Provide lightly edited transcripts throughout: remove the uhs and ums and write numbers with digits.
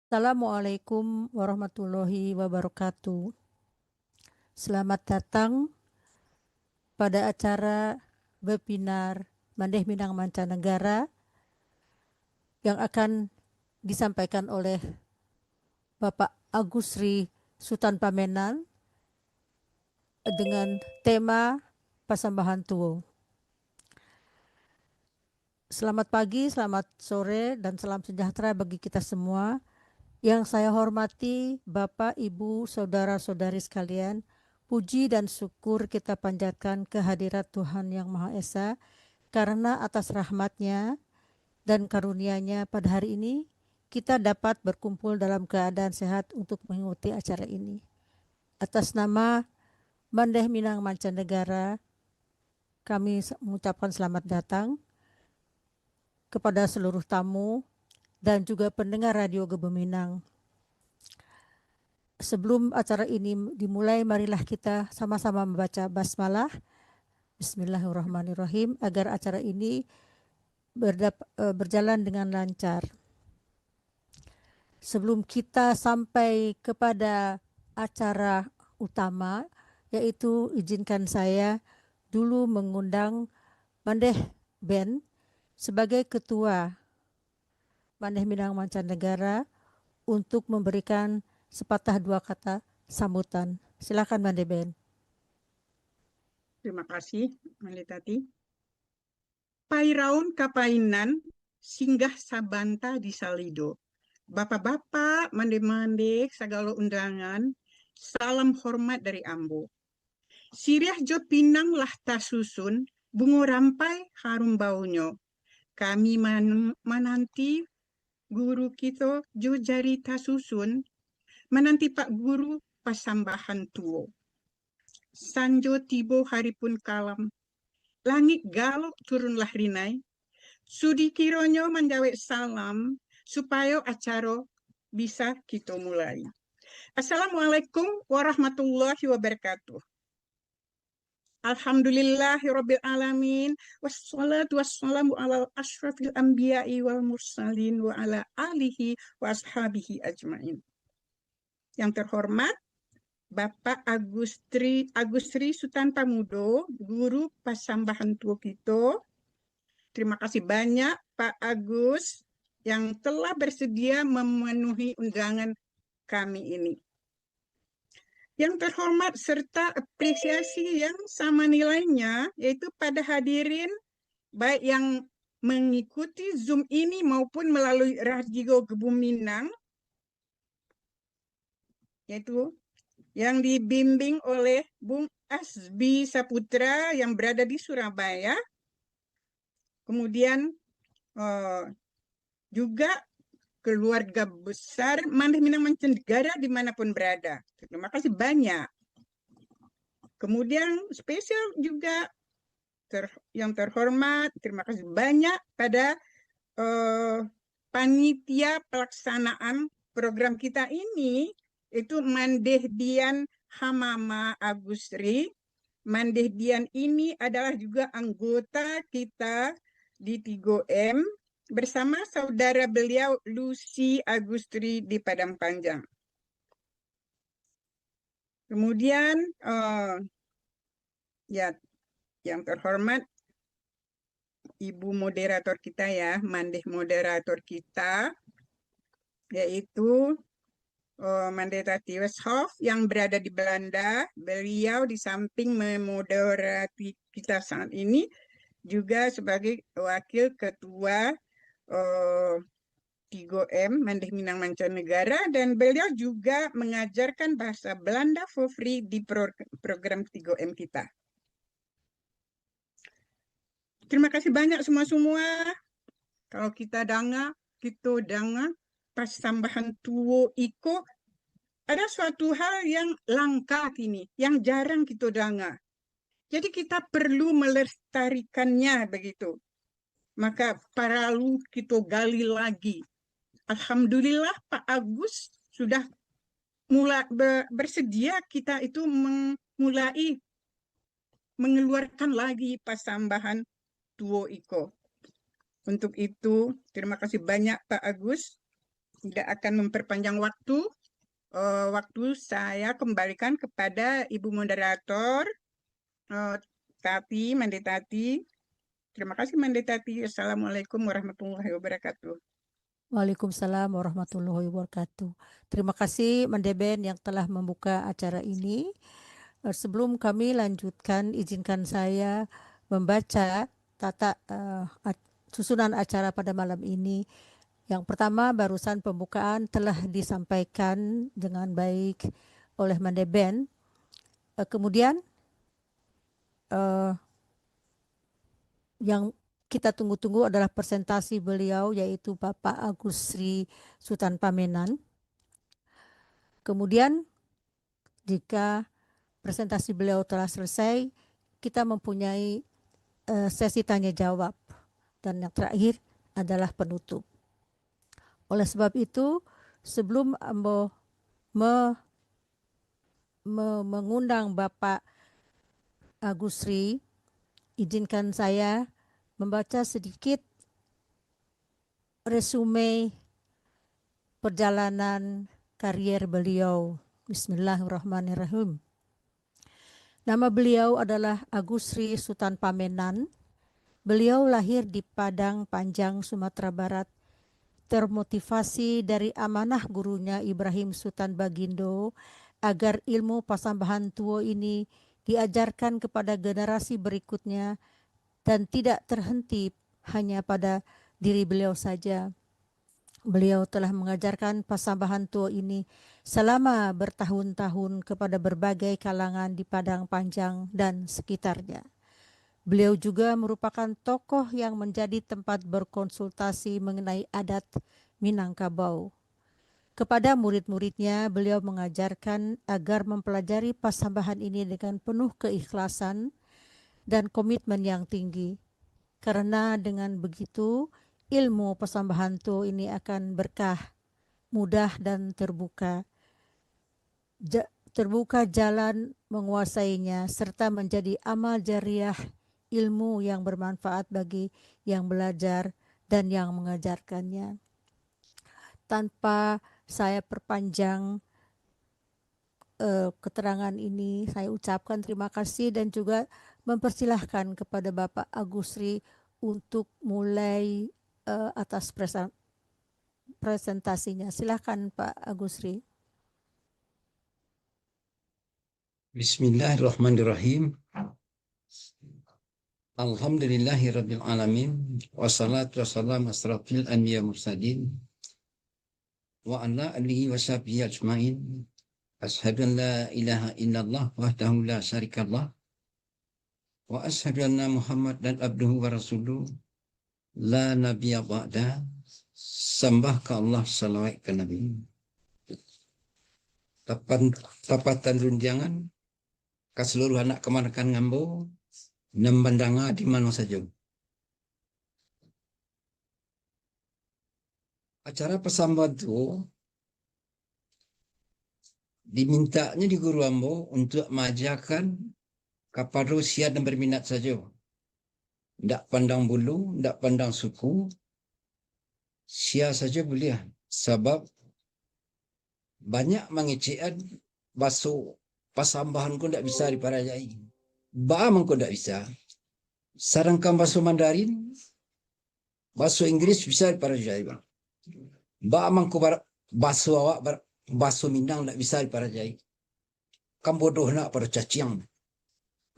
Assalamualaikum warahmatullahi wabarakatuh. Selamat datang pada acara webinar Mandeh Minang Mancanegara yang akan disampaikan oleh Bapak Agusri Sutan Pamenan dengan tema Pasambahan Tuwo. Selamat pagi, selamat sore, dan salam sejahtera bagi kita semua. Yang saya hormati Bapak, Ibu, Saudara-saudari sekalian, puji dan syukur kita panjatkan kehadirat Tuhan Yang Maha Esa karena atas rahmat-Nya dan karunia-Nya pada hari ini kita dapat berkumpul dalam keadaan sehat untuk mengikuti acara ini. Atas nama Mandeh Minang Mancanegara, kami mengucapkan selamat datang kepada seluruh tamu dan juga pendengar Radio Gebeminang. Sebelum acara ini dimulai, marilah kita sama-sama membaca basmalah. Bismillahirrahmanirrahim agar acara ini berjalan dengan lancar. Sebelum kita sampai kepada acara utama, yaitu izinkan saya dulu mengundang Mandeh Ben sebagai Ketua Mandeh Minang Mancanegara untuk memberikan sepatah dua kata sambutan. Silakan Mandeh Ben. Terima kasih, Malitati. Pairaun kapainan singgah sabanta di Salido. Bapak-bapak, mande-mande, segala undangan, salam hormat dari Ambo. Siriah jo pinang lah tasusun, bungo rampai harum baunya. Kami menanti guru kita jo jari tasusun, menanti Pak Guru pasambahan tuo. Sanjo tibo hari pun kalam, langit galuk turunlah rinai, sudi kironyo menjawab salam, supaya acara bisa kita mulai. Assalamualaikum warahmatullahi wabarakatuh. Alhamdulillahirabbil alamin, wassalatu wassalamu ala asyrafil anbiya'i wal mursalin wa ala alihi wa ashabihi ajmain. Yang terhormat Bapak Agustri Sutan Pamudo, Guru Pasambahan Tuo Kito. Terima kasih banyak Pak Agus yang telah bersedia memenuhi undangan kami ini. Yang terhormat serta apresiasi yang sama nilainya, yaitu pada hadirin baik yang mengikuti Zoom ini maupun melalui Radio Gebuminang, yaitu yang dibimbing oleh Bung Asbi Saputra yang berada di Surabaya. Kemudian juga keluarga besar Mandeh Minang Mancanegara dimanapun berada. Terima kasih banyak. Kemudian spesial juga yang terhormat, terima kasih banyak pada panitia pelaksanaan program kita ini, itu Mandeh Dian Hamama Agusri. Mandeh Dian ini adalah juga anggota kita di 3M bersama saudara beliau Lucy Agustri di Padang Panjang. Kemudian ya yang terhormat Ibu moderator kita ya, Mandeh moderator kita, yaitu Mandetati Westhoff yang berada di Belanda. Beliau di samping memoderati kita saat ini juga sebagai wakil ketua 3M Mandeh Minang Mancanegara, dan beliau juga mengajarkan bahasa Belanda for free di program 3M kita. Terima kasih banyak semua-semua. Kalau kita dengar pasambahan tuo iko, ada suatu hal yang langka kini, yang jarang kita dengar. Jadi kita perlu melestarikannya begitu. Maka perlu kita gali lagi. Alhamdulillah Pak Agus sudah mulai bersedia kita itu mulai mengeluarkan lagi pasambahan tuo iko. Untuk itu, terima kasih banyak Pak Agus. tidak akan memperpanjang waktu. Waktu saya kembalikan kepada Ibu Moderator, Mande Tati. Terima kasih Mande Tati. Assalamualaikum warahmatullahi wabarakatuh. Waalaikumsalam warahmatullahi wabarakatuh. Terima kasih Mandeben yang telah membuka acara ini. Sebelum kami lanjutkan, izinkan saya membaca susunan acara pada malam ini. Yang pertama, barusan pembukaan telah disampaikan dengan baik oleh Mandeben. Kemudian yang kita tunggu-tunggu adalah presentasi beliau, yaitu Bapak Agus Sri Sultan Pamenan. Kemudian jika presentasi beliau telah selesai, kita mempunyai sesi tanya jawab. Dan yang terakhir adalah penutup. Oleh sebab itu, sebelum Ambo mengundang Bapak Agus Sri, izinkan saya membaca sedikit resume perjalanan karier beliau. Bismillahirrahmanirrahim. Nama beliau adalah Agus Sri Sultan Pamenan. Beliau lahir di Padang Panjang, Sumatera Barat, termotivasi dari amanah gurunya Ibrahim Sultan Bagindo agar ilmu Pasambahan Tuo ini diajarkan kepada generasi berikutnya dan tidak terhenti hanya pada diri beliau saja. Beliau telah mengajarkan Pasambahan Tuo ini selama bertahun-tahun kepada berbagai kalangan di Padang Panjang dan sekitarnya. Beliau juga merupakan tokoh yang menjadi tempat berkonsultasi mengenai adat Minangkabau. Kepada murid-muridnya, beliau mengajarkan agar mempelajari Pasambahan ini dengan penuh keikhlasan dan komitmen yang tinggi. Karena dengan begitu, ilmu Pasambahan Tuo ini akan berkah, mudah dan terbuka. Terbuka jalan menguasainya serta menjadi amal jariah ilmu yang bermanfaat bagi yang belajar dan yang mengajarkannya. Tanpa saya perpanjang keterangan ini, saya ucapkan terima kasih dan juga mempersilahkan kepada Bapak Agus Sri untuk mulai atas presentasinya. Silakan Pak Agus Sri. Bismillahirrahmanirrahim. Alhamdulillahirabbil alamin wassalatu wassalamu asrafil anbiya mursalin wa ala alihi washabihi ajmain. Ashhadu an la ilaha illallah wahdahu la syarikallah wa ashhadu anna Muhammadan abduhu wa rasuluh la nabiyya ba'da. Sembah ke Allah, salawat ke Nabi. Tapatan runjangan ke seluruh anak kemanakan ngambo nembandanga di mana saja. Acara Pasambahan Tuo dimintanya di Guru Ambo untuk mengajarkan kepada usia dan berminat saja. Tidak pandang bulu, tidak pandang suku, sia saja boleh. Sebab banyak mengecekan basuh Pasambahan ko tidak bisa diparajai. Baamang ko tidak bisa. Sarangkan basuh Mandarin, basuh Inggris bisa diparajai bang. Baamang ko basuh awak basuh Minang tidak bisa diparajai. Kam bodoh nak pada caciang.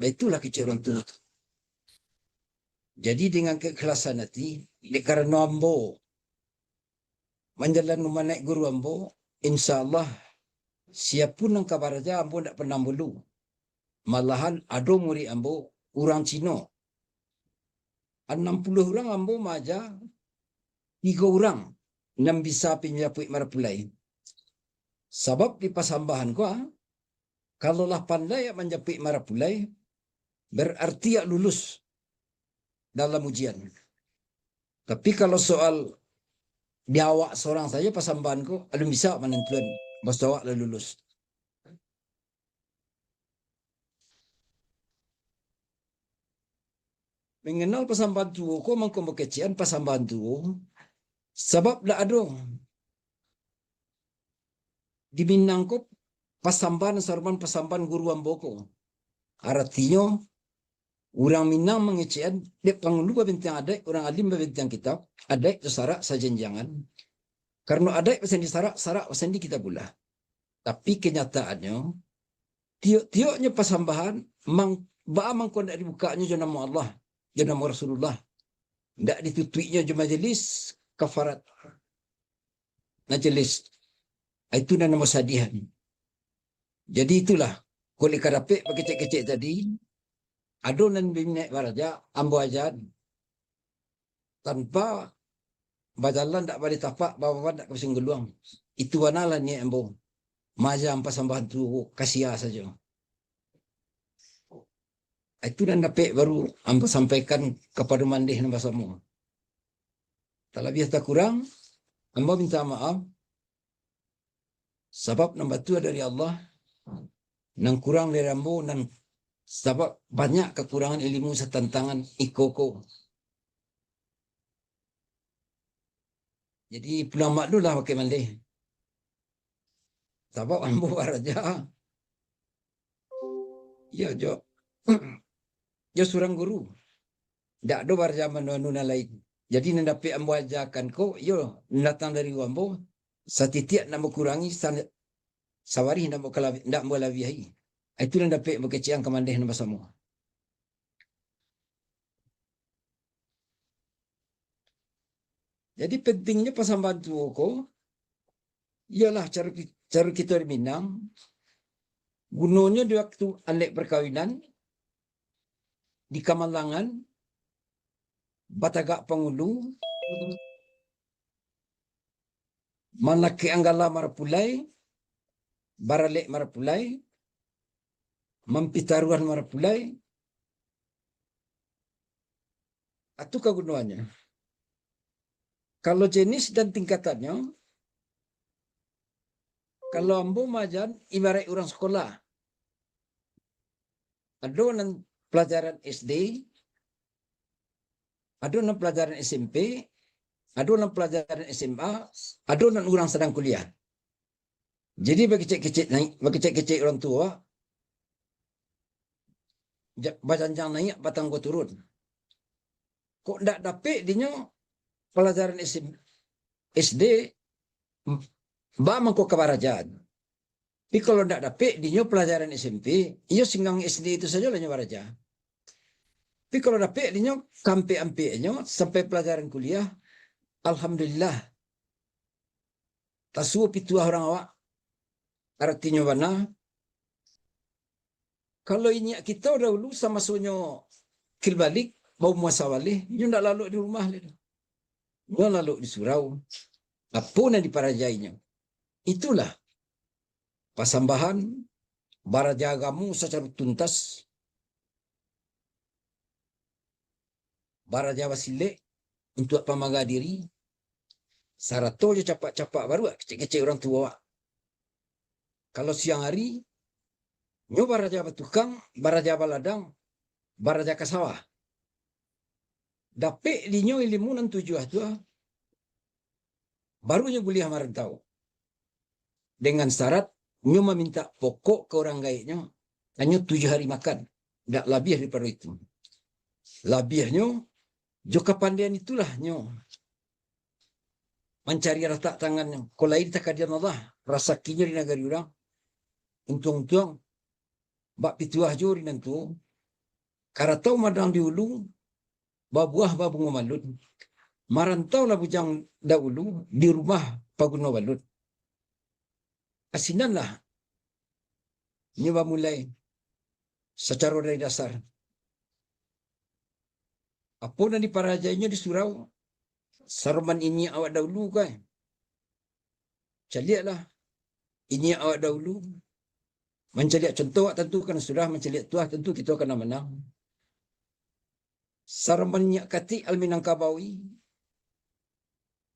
Itulah keceruan tu. Jadi dengan keikhlasan hati, karena ambo menjalan menaik guru ambo, insya-Allah siapapun yang kabaraja ambo tidak pernah bulu. Malahan ada murid ambo orang Cina. 60 orang ambo maja 3 orang yang bisa pinjapui marapulai. Sebab di Pasambahan ko, kalau lah pandai menjapui marapulai, berarti ya lulus dalam ujian. Tapi kalau soal di awak seorang saja Pasambahan ko, belum bisa menentukan bahwa awak lah lulus. Mengenal Pasambahan Tuo ko mangko kecian Pasambahan Tuo sebab dah ada di Minang ko pasamban sarman pasamban guru amboko. Artinya orang Minang mengecean dek pangulu bentang ada orang alim bentang kitab ada itu sarak sajenjangan. Karena ada pesan di sarak pesan di kita pula. Tapi kenyataannya tiok-tioknya pasambahan mang kau tidak dibukanya je nama Allah, je nama Rasulullah. Tidak ditutuinya je majelis kafarat. Majelis itu nama sadihan. Jadi itulah kulit karapek pakai kecek-kecek tadi. Adonan binek baraja ambo ajan tanpa bajalan tak boleh tapak bawa tak kesing geluang. Itu wanalan ni ambo. Maja ampas sambahan tu kasia saja. Itu dan dapat baru ambo sampaikan kepada mandih nama semua. Tak lebih tak kurang, ambo minta maaf. Sebab nombor tu dari Allah. Nang kurang dari ambo nang sebab banyak kekurangan ilmu setantangan ikoko. Jadi pulang mak dulu lah pakai mandih. Sebab ambo baraja. Ya jo. Jo surang guru. Dak do baraja manuna lain. Jadi nak dapat ambo ajarkan ko, yo datang dari ambo. Satitiak nak kurangi sawari nak kalabi ndak mo labihi. Itu yang dapat berkecian kemandih nama semua. Jadi pentingnya pasambahan tu ko ialah cara kita di Minang gunanya di waktu alek perkawinan di Kamalangan Batagak Pangulu Malaki Anggala Marapulai Baralek Marapulai Mampitaruan Marapulai itu kegunaannya. Kalau jenis dan tingkatannya, kalau ambo majan ibarat orang sekolah. Ada nan pelajaran SD, ada nan pelajaran SMP, ada nan pelajaran SMA, ada nan orang sedang kuliah. Jadi bagi cek-cek orang tua, bajanjang naik batang gua turun. Kok ndak dapat dinyo pelajaran SD ba mangko kebarajaan. Tapi kalau ndak dapat dinyo pelajaran SMP, iyo singgang SD itu saja lah baraja. Tapi kalau dapat dinyo kampe-ampe-nyo sampai pelajaran kuliah, alhamdulillah. Tasuo pituah orang awak. Artinya mana? Kalau ini kita dahulu sama sunyo kilbalik, bau muasawalih, dia nak lalu di rumah. Dia lalu di surau. Apa yang diparajainya. Itulah pasambahan baraja agamu secara tuntas. Baraja wasile untuk pamaga diri. Sarato je capak-capak baru kecil-kecil orang tua. Kalau siang hari, nyo baraja batukang, baraja baladang, baraja kasawah. Dapat dinyo ilmu nan tujuh tu, barunya boleh marantau. Dengan syarat, nyo meminta pokok ke orang gaiknya, hanya 7 hari makan. Tak lebih daripada itu. Lebihnya, jo kepandaian itulah nyo. Mencari rata tangannya. Kalau lain tak kadian Allah, rasa kinya di negara orang. Untung-untung, bak pituah jori nantu, karatau madang diulu, babuah babunga malut, marantau lah bujang dahulu di rumah paguna balut. Asinan lah, nyoba mulai secara dari dasar. Apa yang diparajainya di surau, sarman ini awak dahulu kan? Caliaklah, ini awak dahulu. Menceliak contoh tentu kan sudah menceliak tuah tentu kita akan menang. Sarmannya Kati Al-Minangkabawi.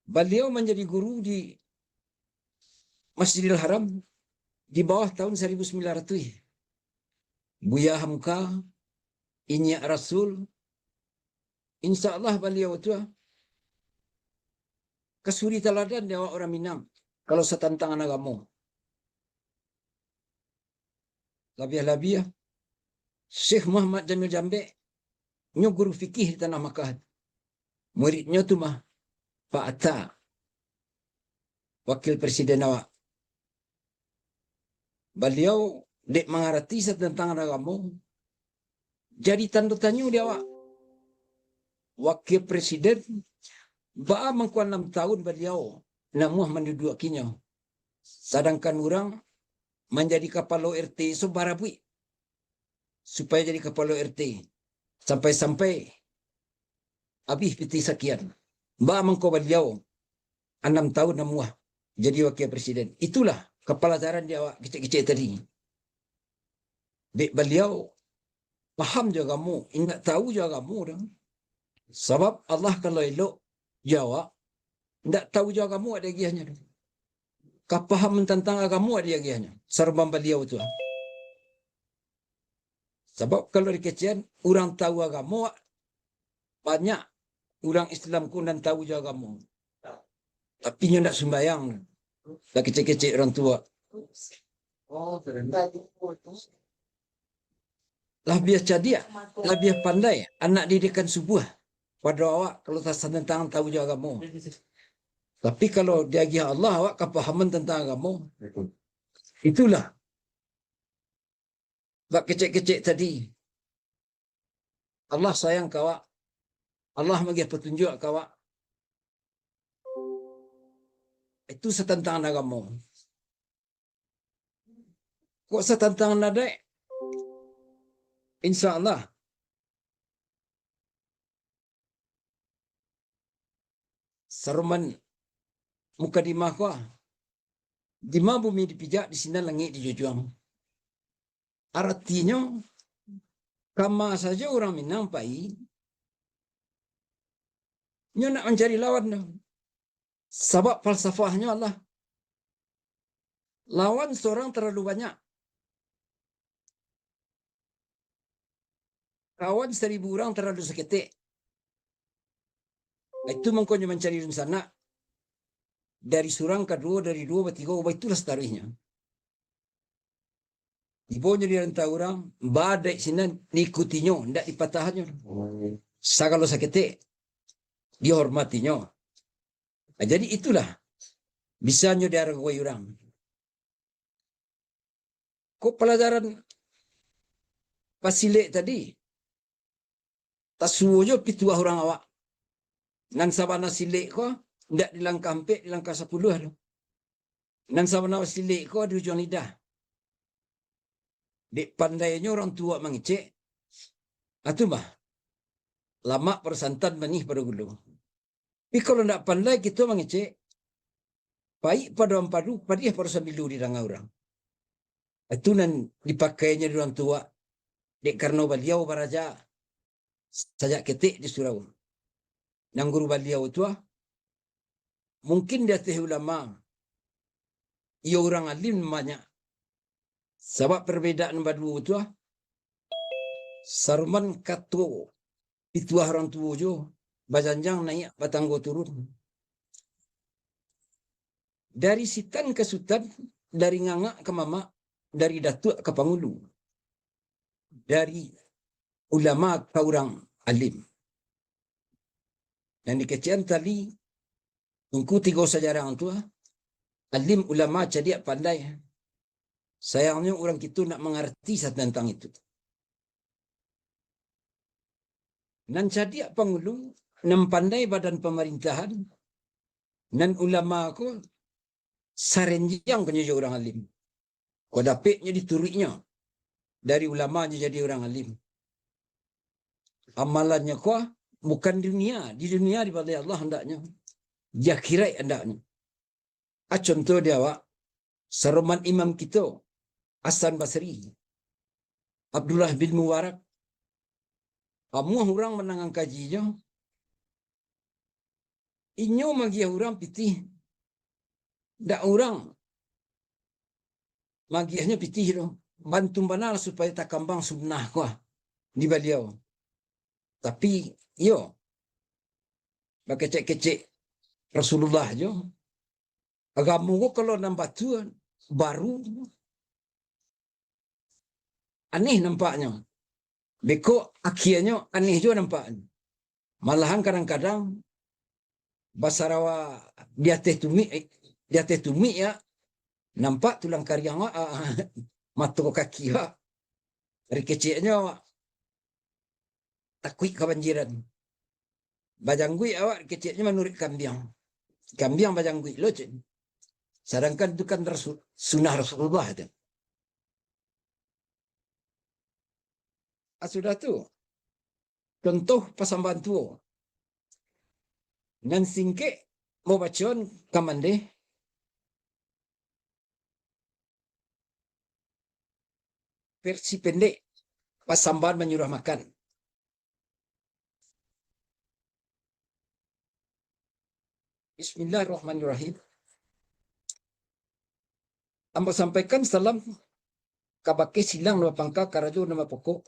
Beliau menjadi guru di Masjidil Haram di bawah tahun 1900. Buya Hamka, Inyak Rasul. InsyaAllah beliau itu kesuri teladan dewa orang Minang kalau setantangan agama. Labiah-labiah. Syekh Muhammad Jamil Jambek. Nyo guru fikih di Tanah Makkah. Muridnya tu mah Pak Atta. Wakil Presiden awak. Beliau dek mengarati tentang agama. Jadi tanda tanya dia awak. Wakil Presiden. Ba mengkuan 6 tahun beliau. Namuh mendudukinya. Sedangkan orang menjadi kepala RT sebarabui. Supaya jadi kepala RT. Sampai-sampai habis piti sekian. Ba mengko beliau 6 tahun namuh jadi wakil presiden. Itulah kepelajaran dia awak kecil-kecil tadi. Dek beliau paham juga kamu, ingat tahu juga kamu dah. Sebab Allah kalau elok jawab, tidak tahu juga kamu ada giahnya. Kepahaman tentang agama ada giahnya. Serban beliau tu. Sebab kalau dikecian, orang tahu agama, banyak orang Islam pun dan tahu juga agama. Tapi dia tak sembahyang. Dah kecil-kecil orang tua. Lah biar cerdik, lah biar pandai anak didikan subuh pada awak kalau tak tentang tahu juga agama. Tapi kalau dia gih Allah awak kepahaman tentang agama. Itulah. Bak kecil-kecil tadi. Allah sayang kawak. Allah bagi petunjuk kawak. Itu setentang agama. Kok setentang nadai? InsyaAllah. Saruman mukadimah ko. Di mana bumi dipijak, di sini langit dijujuang. Artinya, kama saja orang Minang pai, nyo nak mencari lawan dah. Sebab falsafahnya Allah. Lawan seorang terlalu banyak. Kawan 1000 orang terlalu seketik. Itu mengkonyo mencari sana. Dari surang ke 2, dari 2 ke 3, itulah setarihnya. Ibunya dia rentah orang, badai sini nikutinya, tidak dipatahannya. Kalau seketik, dihormatinya. Nah, jadi itulah. Bisanya dia ragui orang. Kok pelajaran pasilik tadi? Tasuojo pituah orang awak. Nan sabana silik ko, ndak di langkah hampir, di langkah 10. Nan sabana silik ko di ujung lidah. Dek pandainya orang tua mengecek. Itu mah. Lama persantan manih pada gulu. Tapi kalau ndak pandai kita mengecek. Baik pada orang padu, padih pada sambilu di rangga orang. Itu nan dipakainya di orang tua. Dek karena beliau baraja. Sajak ketik di surau. Yang guru beliau itu mungkin dia teh ulama. Ia orang alim banyak. Sebab perbedaan badu itu Sarman kato itu orang tua jo bajanjang naik batanggo turun. Dari sitan ke sultan, dari ngangak ke mama, dari datuk ke pangulu. Dari ulama ke orang alim. Dan dikecian tali, ungku 3 sejarah orang tua, alim ulama jadi pandai. Sayangnya orang kita nak mengerti tentang itu. Nan jadi pangulu, nan pandai badan pemerintahan, nan ulama aku, sarenjang punya orang alim. Kau dapatnya dituriknya. Dari ulamanya jadi orang alim. Amalannya kau bukan dunia. Di dunia di pada Allah hendaknya. Dia kira hendaknya. Contoh dia awak. Saruman imam kita. Hasan Basri. Abdullah bin Mubarak. Kamu orang menangan kajinya. Inyo magi orang pitih. Dak orang. Magiahnya pitih loh. Bantu banal supaya tak kambang sunnah kuah di beliau. Tapi yo bakecek-kecek Rasulullah jo. Agama ko kalau nambah tuan baru aneh nampaknya. Beko akhirnya aneh juga nampaknya. Malahan kadang-kadang basarawa di atas tumi ya nampak tulang kariang mata kaki dari kecilnya takut kebanjiran. Bajanggui awak kecilnya menurut kambiang. Kambiang bajanggui lo cik. Sedangkan itu kan sunnah Rasulullah itu. Sudah tu. Contoh pasamban tu. Nan singke mau bacaan kamande. Versi pendek. Pasamban menyuruh makan. Bismillahirrahmanirrahim. Ambo sampaikan salam kabake silang nama pangka karajo nama pokok.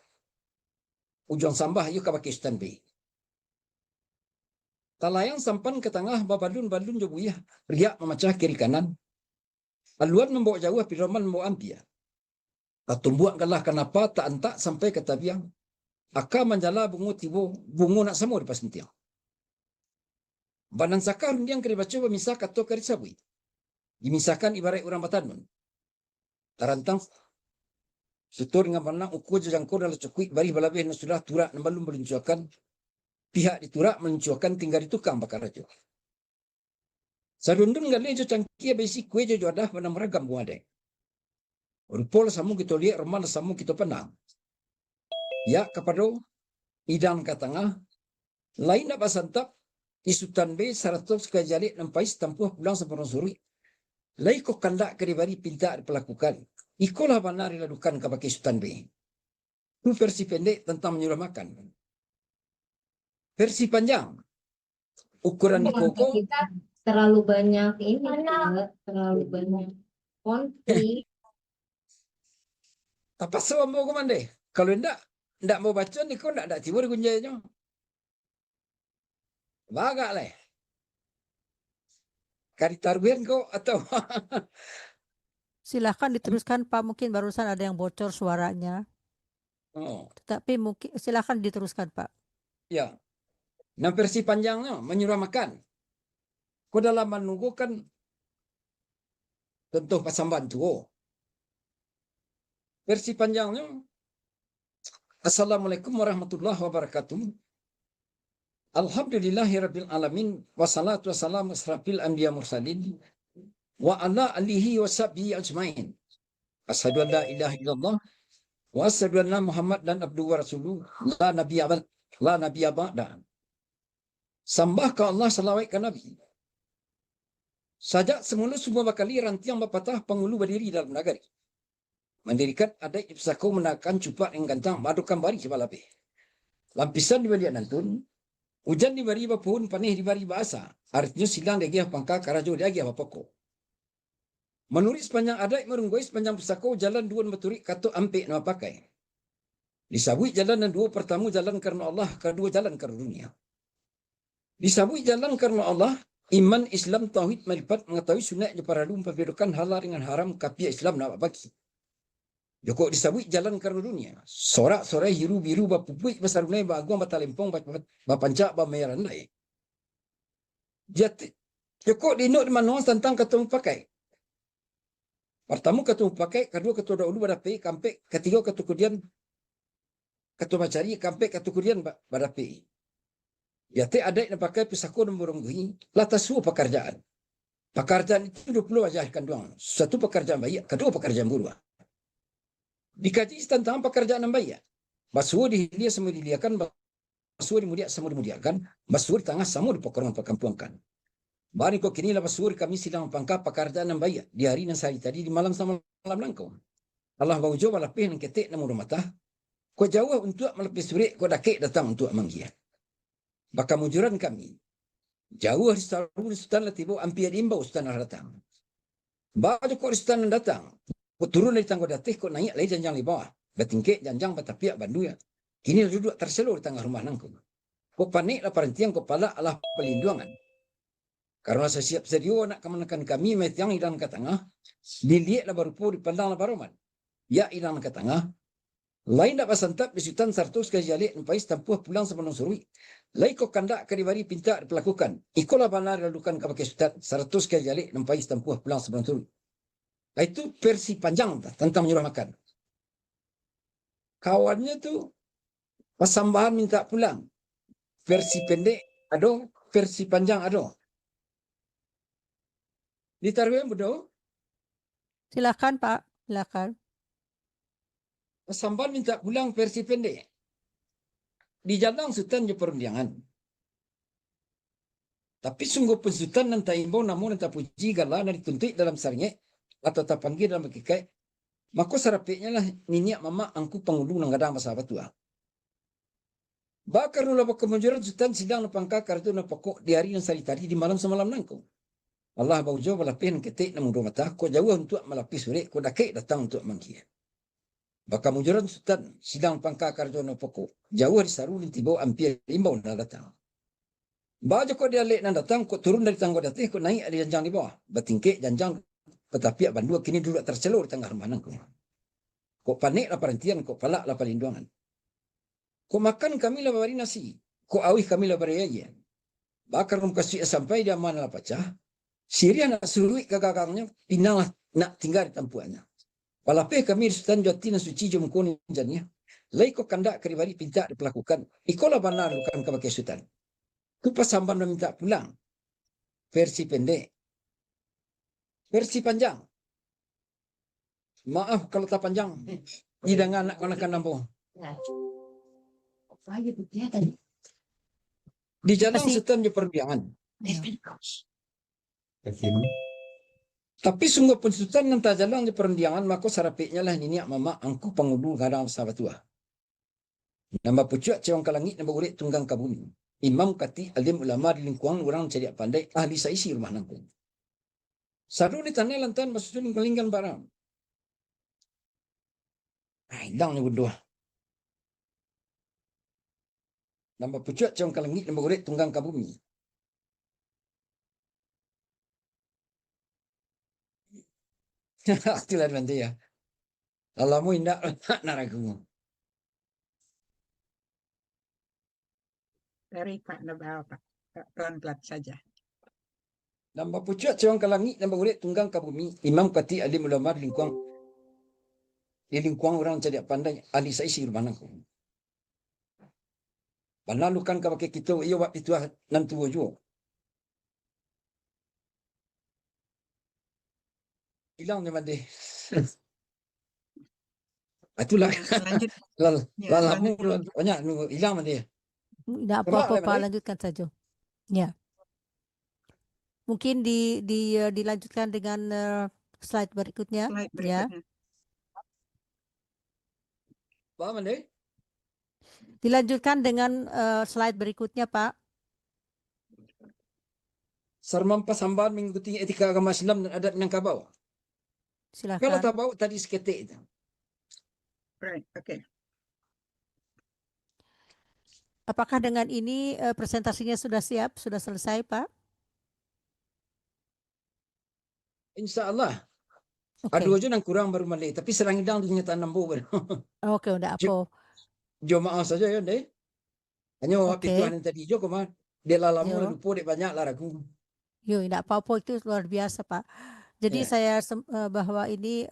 Ujung sambah yuk kabake stanbe. Talayang sampan ke tengah babalun-balun jobuyah. Riak memecah kiri kanan. Aluan membawa jauh piraman membawa ampia. Tumbuak galah kenapa tak entak sampai ke tabiang. Aka menjala bungu tibo, bungu nak semua di pas nitiang. Banan sakar yang kena baca memisah kato kari sabui. Dimisahkan ibarat orang Batanun. Tarantang sutur dengan panang ukur jangkau dalam cukui bari balabeh na sudah turak nambalum meluncurkan pihak diturak meluncurkan tinggal di tukang bakar raja. Sadundun gali jo cangkia besi kue jo adah pada meragam buade. Rupol samu kita lihat remal samu kita pandang. Ya kepada idang katanga lain apa santap isutan be 100 kajalik nampai setampuh pulang separuh suri. Lai ko kandak keribari pinta pelakukan. Ikolah benar dilakukan ke pakai isutan be. Itu versi pendek tentang menyuruh makan. Versi panjang ukuran di koko Kita terlalu banyak ini, terlalu banyak konflik. apa so mau komande? Kalau ndak mau baca ni kau ndak tiba di kunjanya. Bagak leh. Kari tarbian kau atau Silahkan diteruskan Pak, mungkin barusan ada yang bocor suaranya. oh, Tetapi mungkin silahkan diteruskan Pak. ya. Nah versi panjangnya menyuruh makan. Kau dalam menunggu kan contoh pasamban tu. Versi panjangnya Assalamualaikum warahmatullahi wabarakatuh. Alhamdulillahirabbil alamin wassalatu wassalamu asrafil anbiya mursalin wa ala alihi wa sahbihi ajmain. Asyhadu an la ilaha illallah wa asyhadu anna Muhammad dan abduhu wa rasuluh la nabiyya ba'da. Sambah ke Allah salawat ke Nabi. Sajak semula semua bakali rantiang bapatah pengulu berdiri dalam nagari. Mendirikan adat ipsako menakan cupak yang gantang madukan bari sebalabe. Lampisan di balik nantun, hujan di bari pohon panih di bari bahasa. Artinya silang lagi pangka karajo lagi apa pokok. Menurut sepanjang adat merunggoi sepanjang pusako jalan dua meturi kato ampe nama pakai. Disabui jalan dan dua pertama jalan karena Allah, kedua jalan karena dunia. Disabui jalan karena Allah, iman, Islam, tauhid, maripat, mengetahui sunat para lum membedakan halal dengan haram kapia Islam nak bagi. Joko disabui jalan karena dunia. Sorak-sorai hiru-biru bapupui besar nai baguang batalempong bapancak bameran lai. Jati Joko dinok di mana tentang ketemu pakai. Pertama ketemu pakai, kedua ketua dahulu badapi, kampe, ketiga ketua kemudian ketua macari, kampe, ketua kemudian badapi. Jati ada yang pakai pisako dan burung-burung latas semua pekerjaan. Pekerjaan itu 20 ajarkan doang. Satu pekerjaan baik, kedua pekerjaan buruk. Dikaji tentang pekerjaan yang baik. Basuh dihilia semua diliakan, basuh dimudiak semua dimudiakan, basuh di tengah semua dipokorong perkampungan. Bari kok kini lah basuh kami sidang pangkap pekerjaan yang baik. Di hari dan sehari tadi, di malam sama malam langkau. Allah bau jauh malapih yang ketik namun rumah. Kau jauh untuk malapih suri, kau dakik datang untuk manggia. Baka mujuran kami. Jauh di seluruh sultan latibo ampir imbau sultan datang. Baju kau sultan datang. Kau turun dari tangga datih, kau naik lagi janjang di bawah. Bertingkik janjang batapiak bandu ya. Kini duduk terselur di tengah rumah nangku. Kau panik lah parantiang kau pala Allah pelindungan. Karena saya siap sedio nak kemenakan kami metiang idang ke tengah. Dilihat lah baru pun dipandang lah baroman. Ya idang ke tengah. Lain nak pasantap bisutan 100 kali jalik nampai tampuh pulang sebelum surui. Lai ko kandak kadibari pinta diperlakukan. Ikolah banar lalukan ka pakai sutat 100 kali jalik nampai tampuh pulang sebelum surui. Itu versi panjang tentang menyuruh makan. Kawannya tu pasambahan minta pulang. Versi pendek ada, versi panjang ada. Ditaruh yang bodoh. Silakan Pak, silakan. Pasambahan minta pulang versi pendek. Di jalan sultan je perundangan. Tapi sungguh pensultan nan tak imbau namun nan tak puji gala nan dituntut dalam sarngek atau tak panggil dalam kekai. Maka sarapiknya lah niniak mama angku pangulung nang gadang masa batua. Bakar nula kemunjuran sultan sidang na pangka kartu na pokok di hari yang sari tadi di malam semalam nangku. Allah bau jauh malapis nan ketik na mundur mata ko jauh untuk malapis sore ko dakek datang untuk mangkia. Baka munjuran sultan sidang pangka kartu na pokok jauh di saru linti bau hampir imbau na datang. Baca kok dia lek nan datang kok turun dari tangga datih kok naik ada janjang di bawah. Batingkek janjang petapiak bandua kini dulu tercelur di tengah rumah nangku. Kok panik lah perhentian kok palak lah perlindungan. Kok makan kami lah bari nasi. Kok awih kami lah bari ayah. Bakar rum kasih sampai dia mana lah pecah. Syria nak suruh gagangnya pinang nak tinggal di tampuannya. Walaupun kami sultan jotin suci jom koni jannya. Lai kok kandak keribari pinta diperlakukan. Ikolah benar bukan kebagai sultan. Itu pasamban minta pulang. Versi pendek. Versi panjang. Maaf kalau tak panjang. Hidangan anak anak nambung. Di jalan sultan je perbiangan. Tapi sungguh pun sultan yang tak jalan je perundangan maka sarapiknya lah niniak mama angku pangulu gadang sahabat tua. Nama pucuk cewang kalangit nama urik tunggang kabumi. Imam kati alim ulama di lingkungan orang cari pandai ahli saisi rumah nangkung. Saru ni tanah lantan maksudnya kelinggan barang. Hidangnya berdua. Nama pucuk cewang kalangit nama urik tunggang kabumi. Itulah nanti ya. Alamu indah naraku. Dari Pak Nabal, Pak. Pelan-pelan saja. Nambah pucuk cewang kalangit nambah urik tunggang kabumi. Imam kati alim ulama di lingkungan orang cari pandai ahli saisi rumah nangkung. Panalukan ka pakai kita iyo wak itu nan tuwa jo. Hilang ni mande. Itulah. Lanjut. Lalamu banyak hilang mande. Tidak apa-apa Pak, lanjutkan saja. Ya. Mungkin dilanjutkan dengan slide berikutnya. Slide Ya. berikutnya. Apa mande? Dilanjutkan dengan slide berikutnya Pak. Sarmam pasamban mengikuti etika agama Islam dan adat Minangkabau. Kalau Silakan. tak bau tadi seketik itu. Right, okay. Apakah dengan ini presentasinya sudah siap, sudah selesai Pak? InsyaAllah. Oke. Ada aja yang kurang baru mandi. Tapi serang hidang tu nyataan nambu. Oke, udah apa? Jo maaf saja ya deh. Hanya Oke. Tuhan yang tadi jo kemana. Dia lalamu Yo. lupa dia banyak lah ragu. Yo, tidak apa-apa, itu luar biasa Pak. Jadi Ya. saya bahwa ini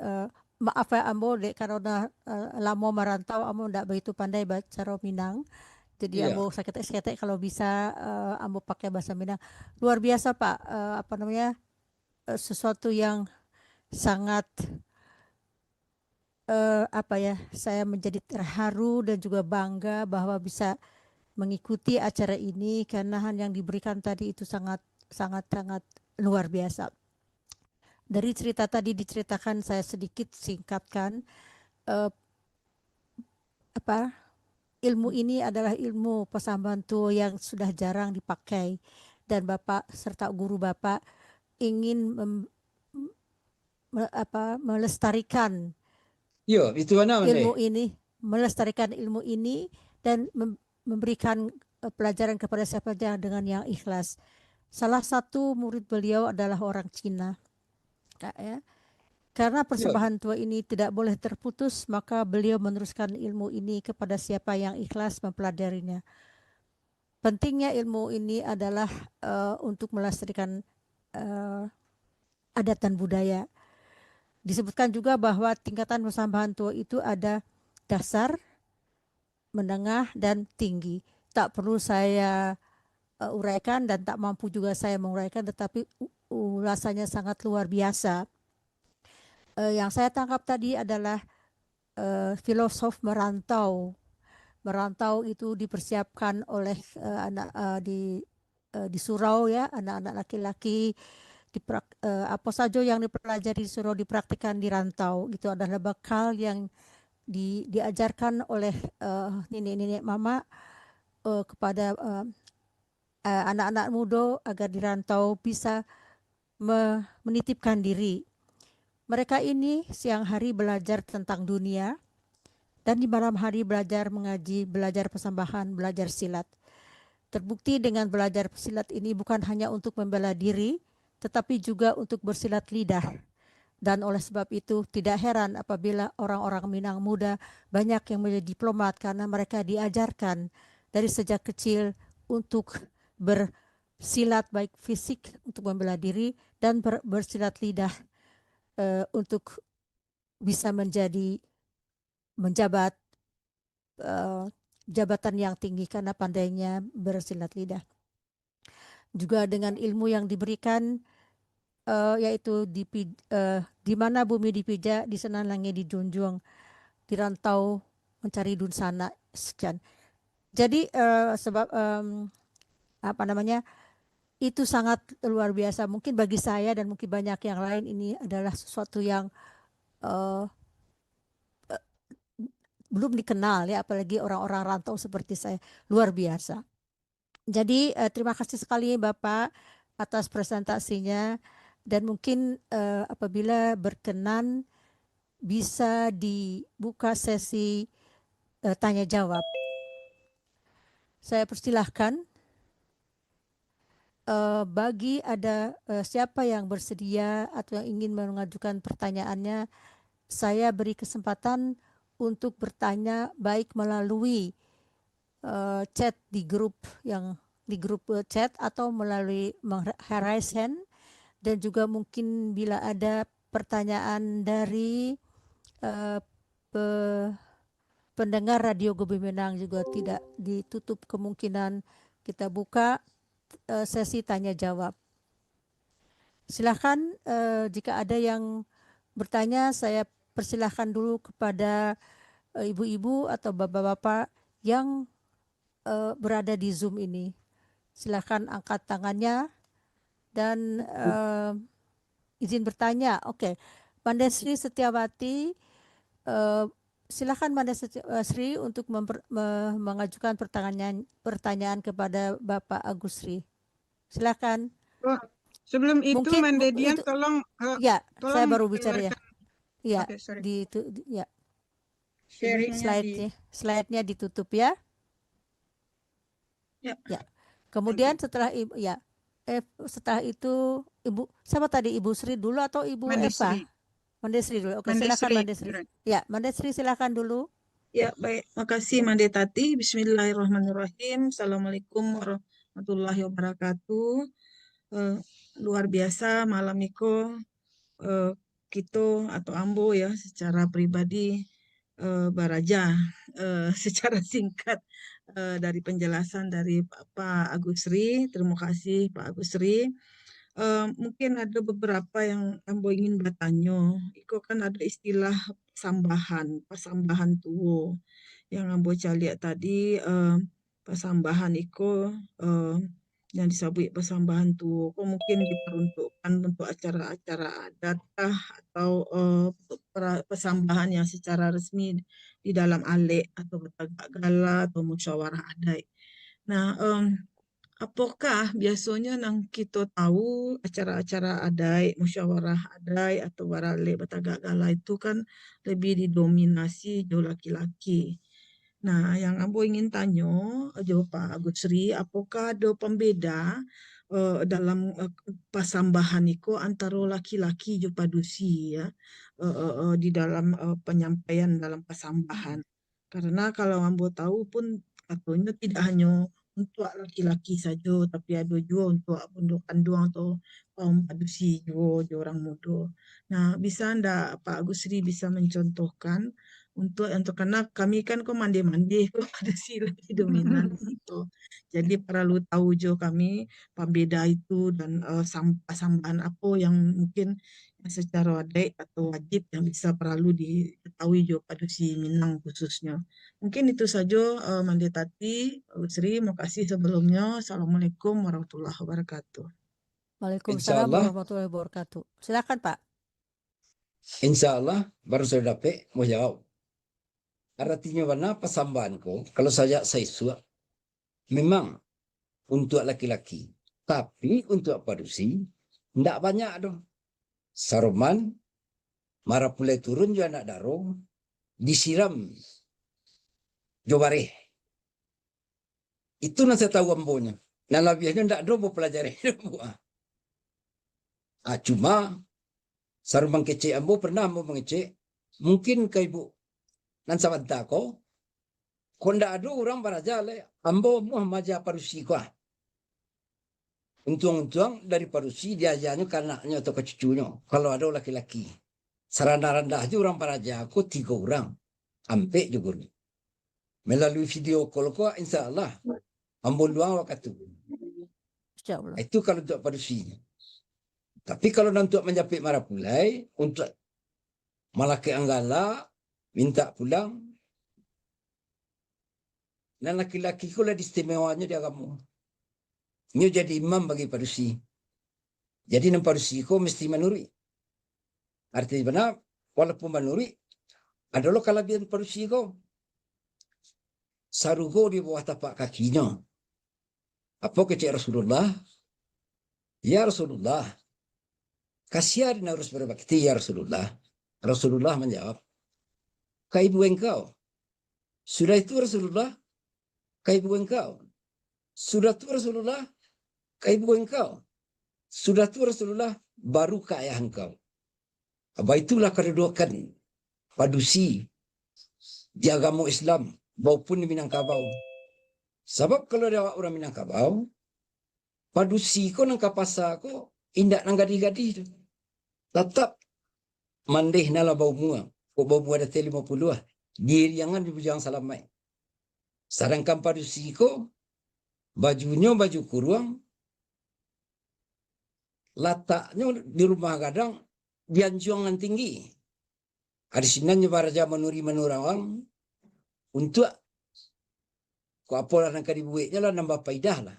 maaf ya Ambo dek karena lama merantau Ambo tidak begitu pandai bahasa Minang. Jadi Iya. Ambo seketek kalau bisa Ambo pakai bahasa Minang. Luar biasa Pak, apa namanya? Sesuatu yang sangat apa ya? Saya menjadi terharu dan juga bangga bahwa bisa mengikuti acara ini karena yang diberikan tadi itu sangat luar biasa. Dari cerita tadi diceritakan, saya sedikit singkatkan, ilmu ini adalah ilmu pasamban tua yang sudah jarang dipakai dan Bapak serta guru Bapak ingin melestarikan Yo, itu mana ilmu mandi? ini, melestarikan ilmu ini dan memberikan pelajaran kepada siapa saja dengan yang ikhlas. Salah satu murid beliau adalah orang Cina. Ya. Karena persembahan tua ini tidak boleh terputus, maka beliau meneruskan ilmu ini kepada siapa yang ikhlas mempelajarinya. Pentingnya ilmu ini adalah untuk melestarikan adat dan budaya. Disebutkan juga bahwa tingkatan persembahan tua itu ada dasar, menengah, dan tinggi. Tak perlu saya uraikan dan tak mampu juga saya menguraikan, tetapi ulasannya sangat luar biasa. Yang saya tangkap tadi adalah filosof merantau. Merantau itu dipersiapkan oleh anak di surau ya, anak-anak laki-laki. Apa saja yang dipelajari di surau dipraktikkan di rantau. Itu adalah bekal yang diajarkan oleh nenek-nenek mama kepada anak-anak muda agar di rantau bisa menitipkan diri. Mereka ini siang hari belajar tentang dunia dan di malam hari belajar mengaji, belajar persembahan, belajar silat. Terbukti dengan belajar silat ini bukan hanya untuk membela diri, tetapi juga untuk bersilat lidah. Dan oleh sebab itu tidak heran apabila orang-orang Minang muda banyak yang menjadi diplomat karena mereka diajarkan dari sejak kecil untuk bersilat baik fisik untuk membela diri dan bersilat lidah untuk bisa menjabat jabatan yang tinggi karena pandainya bersilat lidah. Juga dengan ilmu yang diberikan yaitu di mana bumi dipijak, di sana langit dijunjung, di rantau mencari dunsana sekian. Jadi sebab itu sangat luar biasa. Mungkin bagi saya dan mungkin banyak yang lain ini adalah sesuatu yang belum dikenal ya, apalagi orang-orang rantau seperti saya. Luar biasa. Jadi terima kasih sekali Bapak atas presentasinya, dan mungkin apabila berkenan bisa dibuka sesi tanya jawab. Saya persilahkan bagi ada siapa yang bersedia atau yang ingin mengajukan pertanyaannya, saya beri kesempatan untuk bertanya baik melalui chat di grup chat atau melalui raise hand, dan juga mungkin bila ada pertanyaan dari pendengar Radio Gobi Minang juga tidak ditutup kemungkinan kita buka sesi tanya jawab. Silakan jika ada yang bertanya, saya persilahkan dulu kepada ibu-ibu atau bapak-bapak yang berada di Zoom ini. Silakan angkat tangannya dan izin bertanya. Oke, Mandesri Setiawati, silakan Mandesri untuk mengajukan pertanyaan kepada Bapak Agusri. Silakan. Oh, sebelum itu Mungkin Mandedian itu, tolong ya, tolong saya baru bicara ya. Ya, Oke, sorry. ya. Sharingnya Slide-nya ditutup ya. Ya. Ya. Kemudian setelah setelah itu Ibu, siapa tadi, Ibu Sri dulu atau Ibu Mandesri. Eva? Mandesri dulu. Oke, Mandesri. silakan Mandesri. Ya, Mandesri silakan dulu. Ya, baik. Makasih Mande Tati. Bismillahirrahmanirrahim. Assalamualaikum warahmatullahi wabarakatuh. Luar biasa malam Niko, Kito atau Ambo ya secara pribadi Baraja secara singkat dari penjelasan dari Pak Agusri. Terima kasih Pak Agusri. Mungkin ada beberapa yang Ambo ingin bertanya. Iko kan ada istilah pasambahan tuwo. Yang Ambo lihat tadi pasambahan Iko yang disebut pasambahan tuwo. Kok mungkin diperuntukkan untuk acara-acara adat atau pasambahan yang secara resmi di dalam alek atau betagak gala atau musyawarah adat. Nah, apakah biasanya nang kita tahu acara-acara adat, musyawarah adat atau warale betagak gala itu kan lebih didominasi jauh laki-laki. Nah, yang Ambo ingin tanya, jawab Pak Agusri, apakah ada pembeda dalam pasambahan iko antara laki-laki jo padusi ya, di dalam penyampaian dalam pasambahan. Karena kalau ambo tahu pun katanya tidak hanya untuk laki-laki saja, tapi ada juga untuk pondok kanduang atau kaum padusi juga orang muda. Nah, bisa ndak Pak Agusri bisa mencontohkan untuk karena kami kan kok mandi-mandi kok padusi lebih dominan gitu. Jadi perlu tahu juga kami pembeda itu dan sambahan apa yang mungkin secara adat atau wajib yang bisa perlu diketahui juga padusi Minang khususnya. Mungkin itu saja Mandi Tati, Sri, terima kasih sebelumnya. Assalamualaikum warahmatullahi wabarakatuh. Waalaikumsalam Insyaallah, warahmatullahi wabarakatuh. Silakan Pak. insyaallah baru saya dapat mau jawab. Artinya mana pasambahan ko? Kalau saya suap, memang untuk laki-laki. Tapi untuk padusi, tidak banyak dong. Saruman, marapulai turun juga nak darong, disiram jobare. Itu yang saya tahu ambonya. Nah lebihnya tidak ada mau pelajari. Cuma saruman kecil ambo pernah ambo mengecek. Mungkin ke ibu nan sabanta ko. Konda ada orang baraja le. Ambo maja parusi ko. Untung-untung dari parusi diajarnya ke anaknya atau ke cucunya. Kalau ada laki-laki. Saranda-randa aja orang baraja aku 3 orang. Ampe juga. Melalui video call ko insya Allah. Ambo luang waktu itu. Insyaallah. Itu kalau untuk padusi. Tapi kalau untuk menjapit marapulai, untuk malaki anggala, minta pulang, dan laki-laki ko lah istimewanya dia kamu. Ini jadi imam bagi padusi. Jadi nan padusi ko mesti menuri. Artinya benar, walaupun menuri, adalah kelebihan padusi ko. Sarugo di bawah tapak kakinya. Apa kata Rasulullah? Ya Rasulullah, kasihan harus berbakti ya Rasulullah. Rasulullah menjawab, ke ibu engkau. Sudah itu Rasulullah, ke ibu engkau. Sudah itu Rasulullah, ke ibu engkau. Sudah itu Rasulullah, baru ke ayah engkau. Apa itulah kedudukan padusi di agama Islam maupun di Minangkabau. Sebab kalau ada orang Minangkabau, padusi ko nang kapasa ko indak nang gadi-gadi tu. Tetap mandeh nala bau mua. Ko bau mua ada 50 lah. Diriangan di bujang salamai. Sedangkan padusi ko bajunya baju kurung, letaknya di rumah gadang di anjuangan tinggi. Ada sinanya baraja menuri-menurawang untuk ko apola nang kadibuiknya lah nambah paidah lah.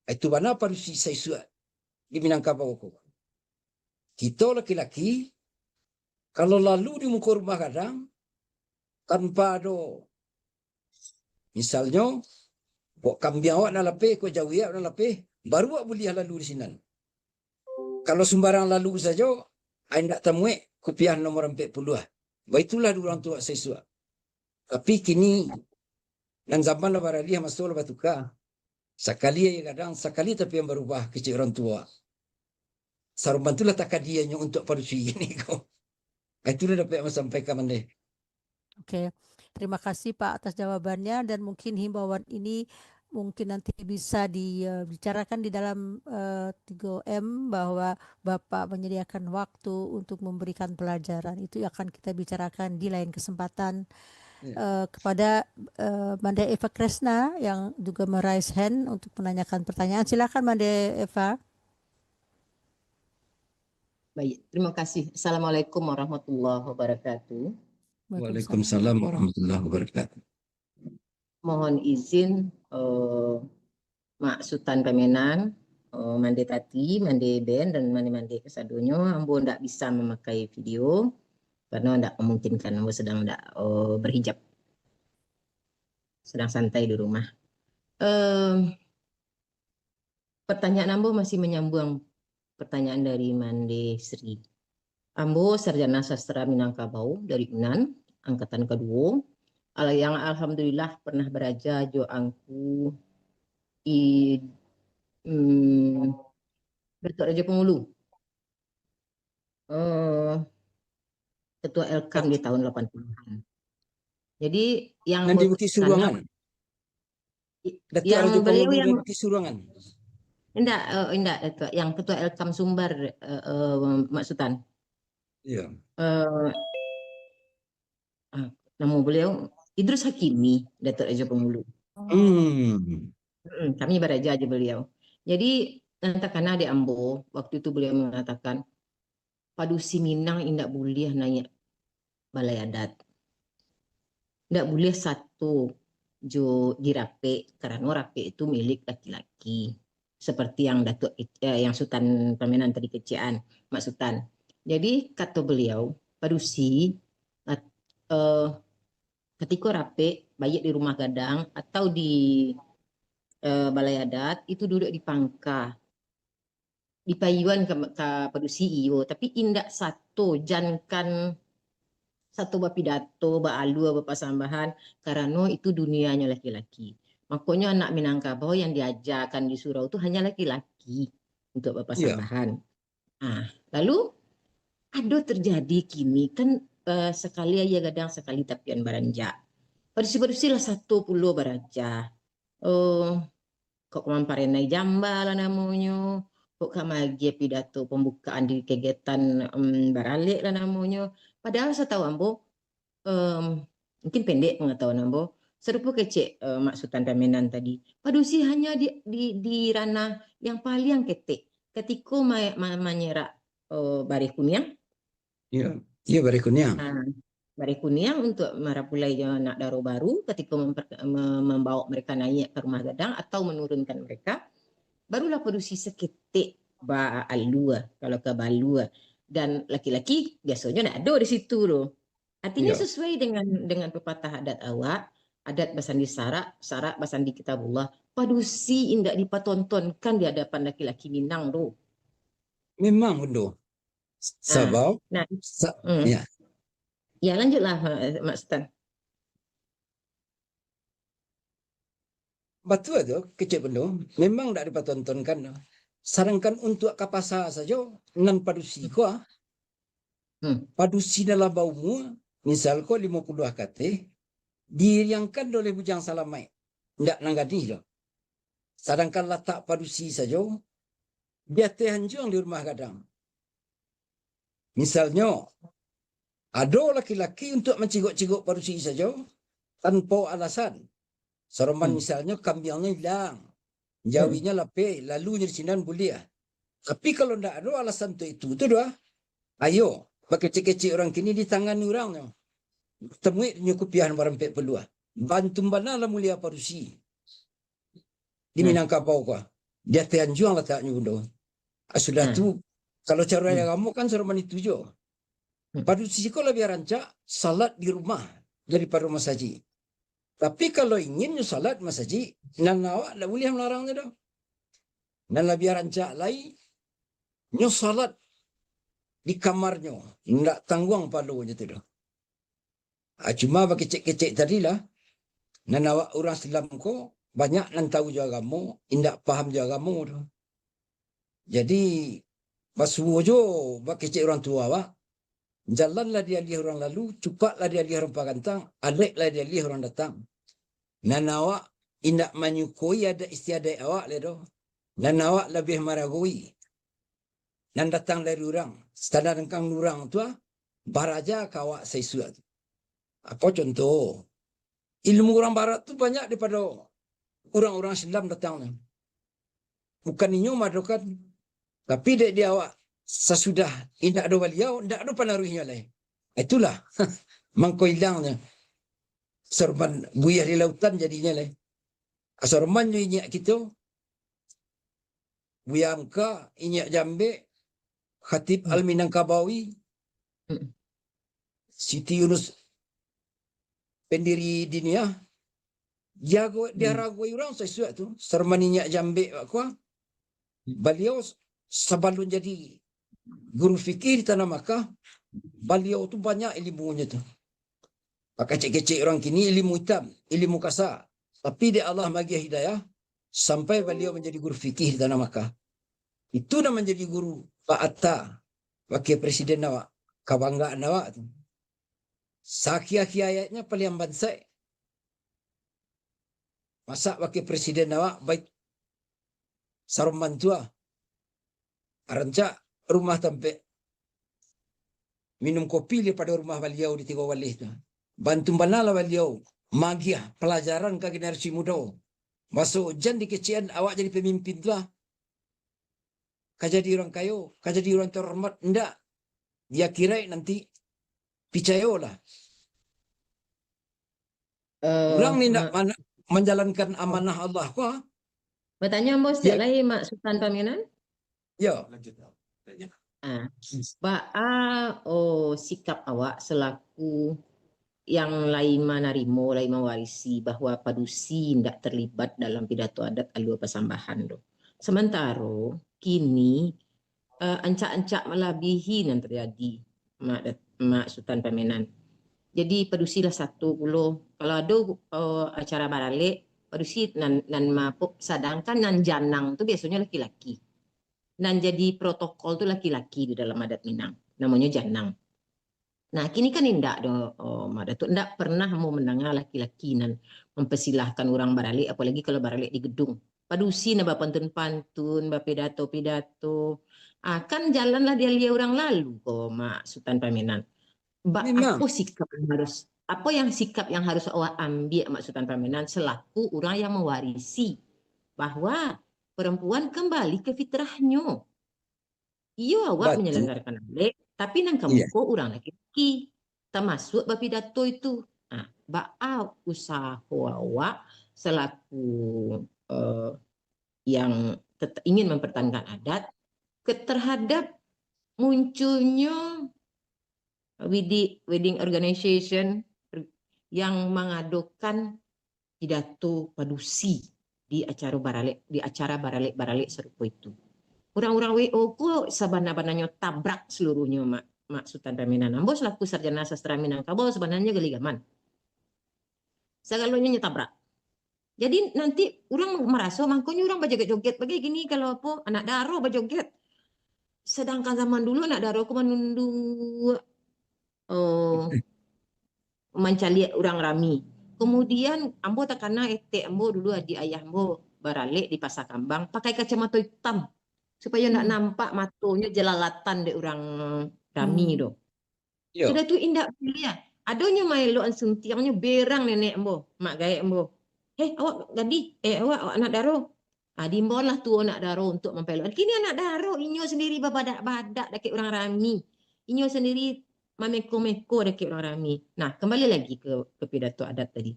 Itu mana padusi saya suat di Minangkabau ko. Kita laki-laki kalau lalu di muka rumah gadang tanpa ada misalnya kok kambing awak nak lapih, kok jauh awak nak lapih, baru awak boleh lalu di sini. Kalau sembarang lalu saja, saya nak temui kopiah nomor 40. Baitulah orang tua saya suat. Tapi kini dan zaman lah barali masuk lah batuka. Sekali ya kadang, sekali tapi yang berubah kecil orang tua. Saruman itulah takadiannya untuk padusi ini kau. Itulah dapat sampaikan mandeh. Oke. Terima kasih Pak atas jawabannya dan mungkin himbauan ini mungkin nanti bisa dibicarakan di dalam 3M bahwa Bapak menyediakan waktu untuk memberikan pelajaran. Itu akan kita bicarakan di lain kesempatan. Kepada Manda Eva Kresna yang juga meraise hand untuk menanyakan pertanyaan. Silakan Manda Eva. Baik, terima kasih. Assalamualaikum warahmatullahi wabarakatuh. Waalaikumsalam warahmatullahi wabarakatuh. Mohon izin Mak Sultan Pemenang, Mande Tati, Mande Ben, dan Mande kesadonyo, ambo ndak bisa memakai video karena ndak memungkinkan, ambo sedang ndak berhijab, sedang santai di rumah. Pertanyaan ambo masih menyambung pertanyaan dari Mande Sri. Ambo sarjana sastra Minangkabau dari UNAN, angkatan kedua. Yang alhamdulillah pernah beraja jo angku Datuk Raja Pengulu. Ketua Elkam di tahun 80-an. Jadi yang Nanti Bukit Suruangan. Datuk yang Raja beliau Pengulu yang dan Bukit Suruangan. enggak Datuk, yang Ketua Elkam Sumbar Mak Sutan. Iya. Eh, nama beliau Idrus Hakimi, Datuk Raja Pengulu. Kami beraja aja beliau. Jadi katakanlah di Ambo, waktu itu beliau mengatakan, Padusi Minang indak boleh naik balai adat. Ndak boleh satu jo dirape, karena rape itu milik laki-laki. Seperti yang yang Sultan Pamenan tadi keciaan, Mak Sultan. Jadi kata beliau, Padusi ketika rape, baik di rumah gadang atau di balai adat, itu duduk di pangka. Di payuan ke Padusi iyo, tapi indak satu jankan satu pidato, alu, pasambahan, karena itu dunianya laki-laki. Makanya anak Minangkabau yang diajarkan di surau itu hanya laki-laki untuk pasambahan. Nah, lalu ada terjadi kini kan sekali aja gadang sekali tapian baranja. Padusi lah 10 baraja. Kok mamparenai jamba lah namanya. Kok kamagi pidato pembukaan di kegiatan baralik lah namanya. Padahal saya tahu Ambo, mungkin pendek pengetahuan Ambo, serupa kecek Mak Sultan Pamenan tadi. Padusi hanya di ranah yang paling ketik. Ketika menyerak Barih Kuniang. Iya, iya Barih Kuniang. Barih Kuniang untuk merapulai anak daro baru ketika membawa mereka naik ke rumah gadang atau menurunkan mereka. Barulah Padusi seketik ba'alua, kalau ke balua. Dan laki-laki biasanya nak ada di situ loh. Artinya sesuai dengan pepatah adat awak, adat basandi sarak basandi kitabullah. Padusi indak dipatontonkan di hadapan laki-laki Minang loh. Memang betul. Sebab ya. Ya lanjutlah Mak Stan. Betul tu kecil benar. Memang tak dipatontonkan. Sarankan untuk kapasa saja nan padusi ko. Padusi dalam baumu, misal ko 50 kate, diriangkan oleh bujang salamai. Ndak nanggadi dah. Sarankan letak padusi saja, dia terhanjung di rumah gadang. Misalnya, ada laki-laki untuk menciguk-ciguk padusi saja, tanpa alasan. Soroman misalnya kambingnya hilang, jawinya lapeh, lalu nyersinan boleh. Tapi kalau tidak ada alasan itu dah. Ayo, pakai kecil-kecil orang kini di tangan orang. Temui nyukupian barang pek peluah. Bantu mana lah mulia padusi. Di Minangkabau kau. Dia teranjung letaknya bunda. Sudah tu, kalau cara yang kamu kan soroman itu je. Padusi kau lebih rancak salat di rumah daripada rumah saji. Tapi kalau ingin salat masjid, nan awak tak boleh melarangnya dah. Nan lebih rancak lain, nyo salat di kamarnya, tak tanggung palunya tu dah. Cuma bagi kecek-kecek tadilah, nan awak orang Islam ko banyak nan tahu juga kamu, indak paham juga kamu dah. Jadi basuh jo bagi kecek orang tua awak, jalanlah dia lihat orang lalu, cepatlah dia lihat orang pakantang, aliklah dia lihat orang datang. Dan awak indak menyukui ada istiadat awak ledo. Dan awak lebih maragui. Dan datang dari orang. Standar engkang orang tua, baraja ke awak sesuatu. Apa contoh? Ilmu orang barat tu banyak daripada orang-orang Islam datang. Bukan ini madokan. Tapi dia awak sesudah indak ada beliau, indak ada penaruhnya lain. Itulah mangko hilangnya. Sorban buyah di lautan jadinya lah. Sorban ju inyak kita. Buyah Amka, inyak Jambe, Khatib Al-Minangkabawi, Siti Yunus pendiri Diniah. Dia ragui orang sesuatu. Sorban inyak Jambe aku. Beliau sebelum jadi guru fikir di Tanah Makkah, beliau tu banyak ilmunya tu. Pakai kecek-kecek orang kini ilmu hitam, ilmu kasar. Tapi dia Allah bagi hidayah sampai beliau menjadi guru fikih di Tanah Makkah. Itu dah menjadi guru Pak Atta, wakil presiden awak. Kebanggaan awak tu. Saki-aki ayatnya paling bansai. Masa wakil presiden awak baik sarung mantua. Arancak rumah tempat minum kopi daripada rumah beliau di Tiga Walih tu. Bantu banala beliau magiah pelajaran ke generasi muda. Masuk hujan di kecian awak jadi pemimpin tu lah. Kau jadi orang kayo, kau jadi orang terhormat. Enggak. Dia kira nanti picayo lah. Orang ni nak menjalankan amanah Allah kau. Bertanya Ambo setiap lagi Mak Sultan Paminan. Ya. Sikap awak selaku yang lain narimo, lain mewarisi bahwa padusi tidak terlibat dalam pidato adat alua pasambahan tu. Sementara kini ancak-ancak melebihi yang terjadi Mak Sultan Paminan. Jadi padusi lah satu puluh. Kalau ada acara baralik, padusi nan mapuk, sedangkan nan janang tu biasanya laki-laki. Nan jadi protokol tu laki-laki di dalam adat Minang, namanya janang. Nah kini kan indak Mak Datuk indak pernah mau mendengar laki-laki nan mempersilahkan orang baralik, apalagi kalau baralik di gedung. Padusi na pantun-pantun, pidato-pidato. Kan jalanlah dia lihat orang lalu Mak Sultan Paminan. Apa sikap yang harus awak ambil Mak Sultan Paminan selaku orang yang mewarisi bahwa perempuan kembali ke fitrahnya. Iya awak menyelenggarakan balik, tapi nang kamu kok orang laki-laki termasuk pidato itu. Usaha awak selaku yang ingin mempertahankan adat terhadap munculnya wedding organization yang mengadakan pidato padusi di acara baralik serupa itu. Orang-orang WO ku sebenarnya tabrak seluruhnya Mak Sultan Paminan. Ambo selaku sarjana sastra Minangkabau sebenarnya geligaman. Segalanya tabrak. Jadi nanti orang merasa makanya orang berjoget-joget bagi gini kalau apa anak daro berjoget. Sedangkan zaman dulu anak daro ku menundu mencari orang rami. Kemudian ambo takana ambo dulu adik ayah ambo baralik di Pasar Kambang pakai kacamata hitam supaya nak nampak matonya jelalatan de orang rami do. Sudah tu indah pilihan. Adanya mailo an sentiangnya berang nenek ambo, mak gaek ambo. Awak gadi, awak anak daro. Dimbolah tu anak daro untuk mempelok. Kini anak daro inyo sendiri badak-badak dekat orang rami. Inyo sendiri mameko-meko dekat orang rami. Nah, kembali lagi ke pidato adat tadi.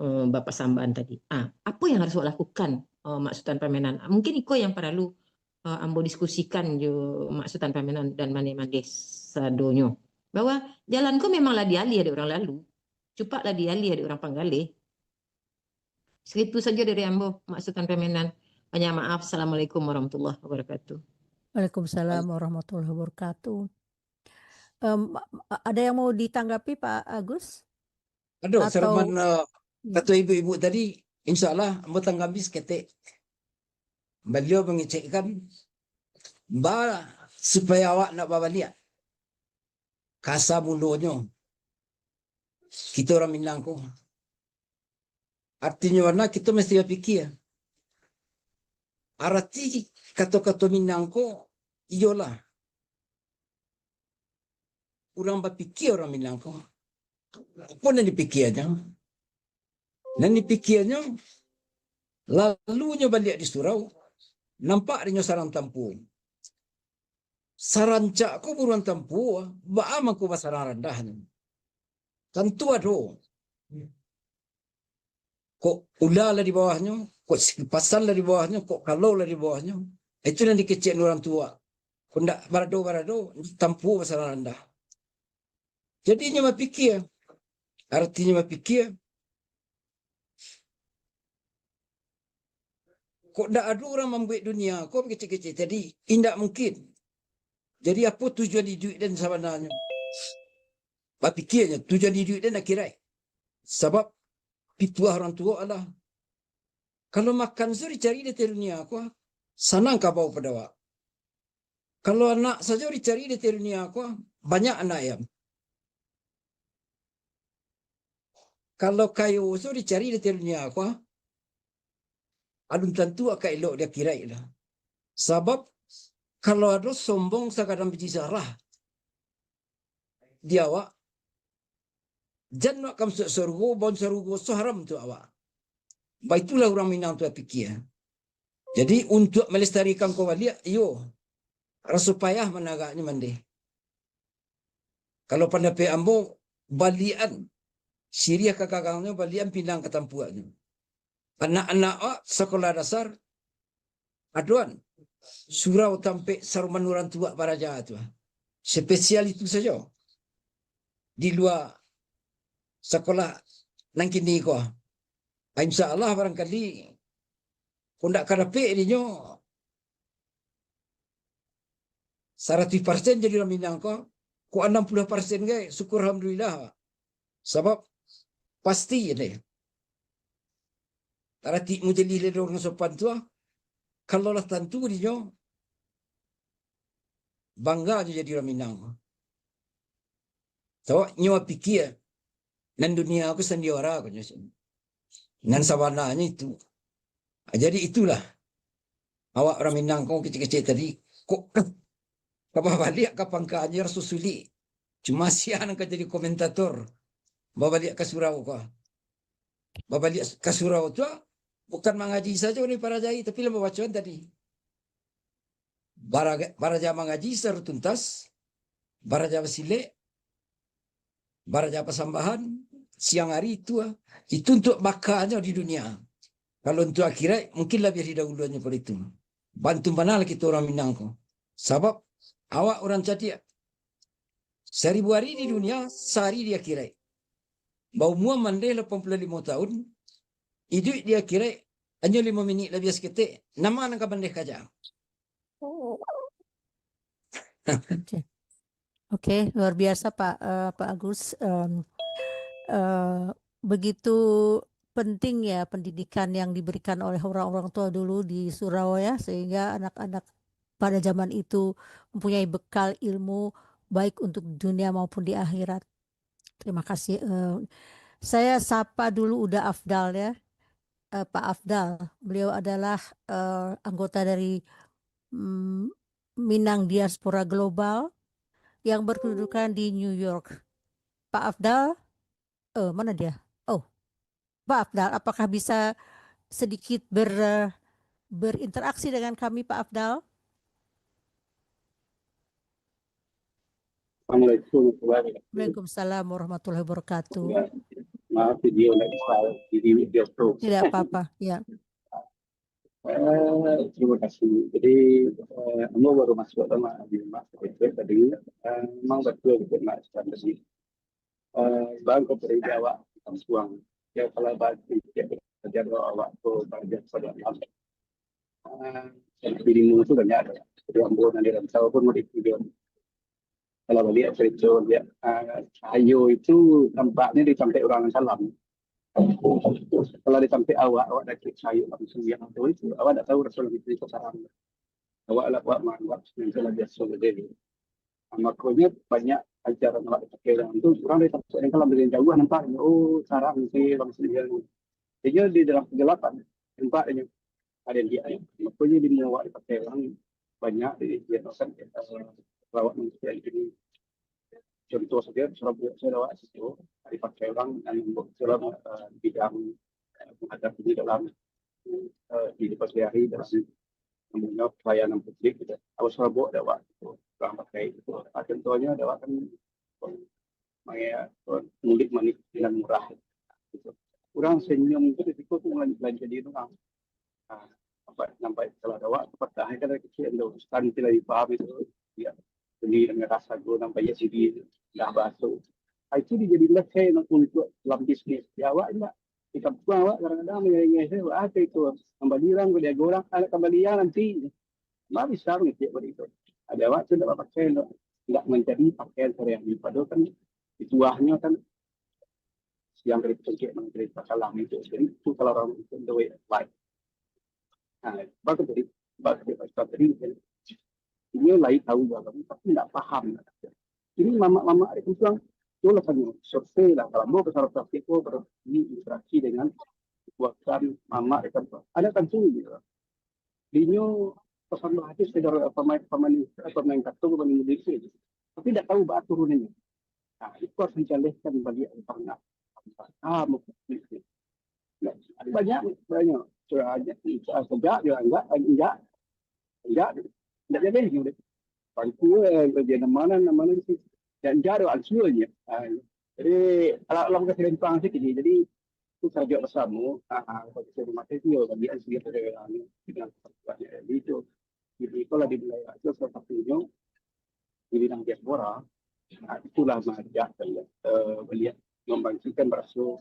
Bapak Samban tadi. Apa yang harus lakukan Mak Sultan Paminan? Mungkin iko yang perlu ambo diskusikan jo Mak Sultan Paminan dan mane-mane sadonyo. Bahwa jalanku memanglah dialih ada orang lalu. Cupaklah dialih ada orang panggalih. Segitu saja dari ambo Mak Sultan Paminan. Banyak maaf. Assalamualaikum warahmatullahi wabarakatuh. Waalaikumsalam warahmatullahi wabarakatuh. Ada yang mau ditanggapi Pak Agus? Ada sermon kata ibu-ibu tadi, insyaAllah ambo tanggapi seketik. Beliau mengecekkan supaya awak nak bawa lihat kasa mulutnya kita orang Minang ko. Artinya mana kita mesti berfikir. Arti kata-kata Minang ko iyalah orang berfikir orang Minang ko. Apa yang dipikirnya? Dan dipikirnya lalunya balik di surau nampak dia sarang tampu. Sarancak ko buruan tampu, baama ko basarang rendah. Tentu ada. Kok ulah lah di bawahnya, kok pasal lah di bawahnya, kok kalau lah di bawahnya. Itu yang dikecil orang tua. Kok ndak barado, tampu basarang rendah. Jadinya berfikir. Artinya berfikir. Kok ndak ada orang membuat dunia, kok kecil-kecil. Jadi, tidak mungkin. Jadi apa tujuan hidup dan sebenarnya? Berfikirnya tujuan hidup dan akhirat. Sebab pituah orang tua adalah kalau makan suri cari di dunia aku, senang kau bawa pada awak. Kalau anak saja dicari di dunia aku, banyak anak ya. Kalau kayu so dicari di dunia aku, adun tentu akan elok dia kira lah. Sebab kalau ada sombong sekadang biji zarah, dia awak, jangan nak kamu serugo, bon serugo, so haram tu awak. Baitulah orang Minang tu fikir. Jadi untuk melestarikan kawalia, yo, rasa payah menagaknya mandi. Kalau pandai ambo, balian, Syria kakaknya balian pinang ke tampuannya. Anak-anak sekolah dasar, aduan, surau tampe saruman orang tua para jahat tu. Spesial itu saja. Di luar sekolah nang kini ko. InsyaAllah barangkali kundak karape ini nyo 100% jadi orang Minang ko. Ku 60% gay, syukur alhamdulillah. Sebab pasti ini. Tarati mo jadi leader orang sopan tu. Kalau lah tentu dia bangga je jadi orang Minang. So, nyawa pikir nan dunia aku sandiwara aku nyo. Nan sawananya itu. Jadi itulah awak orang Minang kau kecil-kecil tadi kok kapal balik kapang kanyer susuli. Cuma sian kan jadi komentator. Babalik ke surau kau. Babalik ke surau tu bukan mengaji saja ni para jai tapi lama bacaan tadi. Baraja mengaji secara tuntas, baraja bersile, baraja persambahan, siang hari itu untuk makannya di dunia. Kalau untuk akhirat, mungkin lebih didahulunya pada itu. Bantu mana kita orang Minang ko. Sebab awak orang catia. 1000 hari di dunia, sehari di akhirat. Bau mua mandai 85 tahun, hidup di akhirat, hanya 5 minit lebih seketik, nama nak bandai kaja. Oke, luar biasa Pak Agus. Begitu penting ya pendidikan yang diberikan oleh orang-orang tua dulu di Surabaya sehingga anak-anak pada zaman itu mempunyai bekal ilmu baik untuk dunia maupun di akhirat. Terima kasih. Saya sapa dulu udah Afdal ya. Pak Afdal, beliau adalah anggota dari Minang Diaspora Global yang berkedudukan di New York. Pak Afdal, mana dia? Oh, Pak Afdal, apakah bisa sedikit berinteraksi dengan kami, Pak Afdal? Assalamualaikum Waalaikumsalam warahmatullahi wabarakatuh. Maaf video nggak bisa di video pro. Tidak apa-apa, ya. Terima kasih. Jadi kamu baru masuk sama Mas itu tadi. Memang betul Mas tadi. Bang kepada Jawa Suang. Ya kalau bagi ya belajar awak tu belajar pada alam. Dirimu itu banyak ada. Jadi ambo nanti dalam tahu pun mau di video. Kalau balik cerita dia ayo itu tampaknya disampai orang salam. Kalau disampai awak dah klik sayur langsung yang itu awak dah tahu Rasul itu salam. Awak lah buat manwat nanti lah biasa jadi. Makanya banyak ajaran awak pakai dalam itu orang disampai yang kalau dari jauh nampak oh sarang nanti langsung dia. Jadi di dalam kegelapan nampaknya ada dia. Makanya di awak dipakai orang banyak dia akan lawat manusia ini. Contoh saja Surabaya saya lawat situ dipakai orang dalam bidang menghadapi di dalam di hari dalam mempunyai pelayanan publik gitu. Awal Surabaya ada waktu orang pakai itu. Contohnya ada kan mudik manik dengan murah. Gitu. Orang senyum itu risiko tu belanja di orang. Nampak kalau ada waktu pertahanan kan kecil itu stand tidak dipahami itu ya. Ini dengan rasa gue nampak ya CD dah basuh. Itu dijadilah saya untuk dalam bisnis. Ya awak enggak. Jika awak kadang-kadang mengenai saya apa itu kembali orang dia orang anak kembali nanti. Mari sekarang itu begitu. Ada awak sudah pakai enggak menjadi pakaian sehari-hari padahal kan dituahnya kan yang dari pencet menteri pakalang itu. Jadi itu kalau orang itu the way of life. Nah, bagus tadi Ini lain tahu juga, tapi tidak paham. Ini mama-mama itu bilang, itu lah kan survei lah. Kalau mau besar praktik itu berinteraksi dengan buatan mama itu. Ada kan sih gitu. Dinyo pesan hati sekedar pemain kartu pemain musik, tapi tidak tahu bahasa turunannya. Nah, itu harus dijalihkan bagi anak. Mungkin. Nah, ada banyak. Soalnya sejak juga enggak tidak jadi gitu. Pangku kerja mana sih dan jaro alsuanya. Jadi kalau kita sering sih gini, jadi itu saja bersama kalau kita rumah itu bagi asli dengan itu. Jadi kalau di wilayah itu salah satunya di bidang diaspora, itulah mengajak melihat membagikan berasal.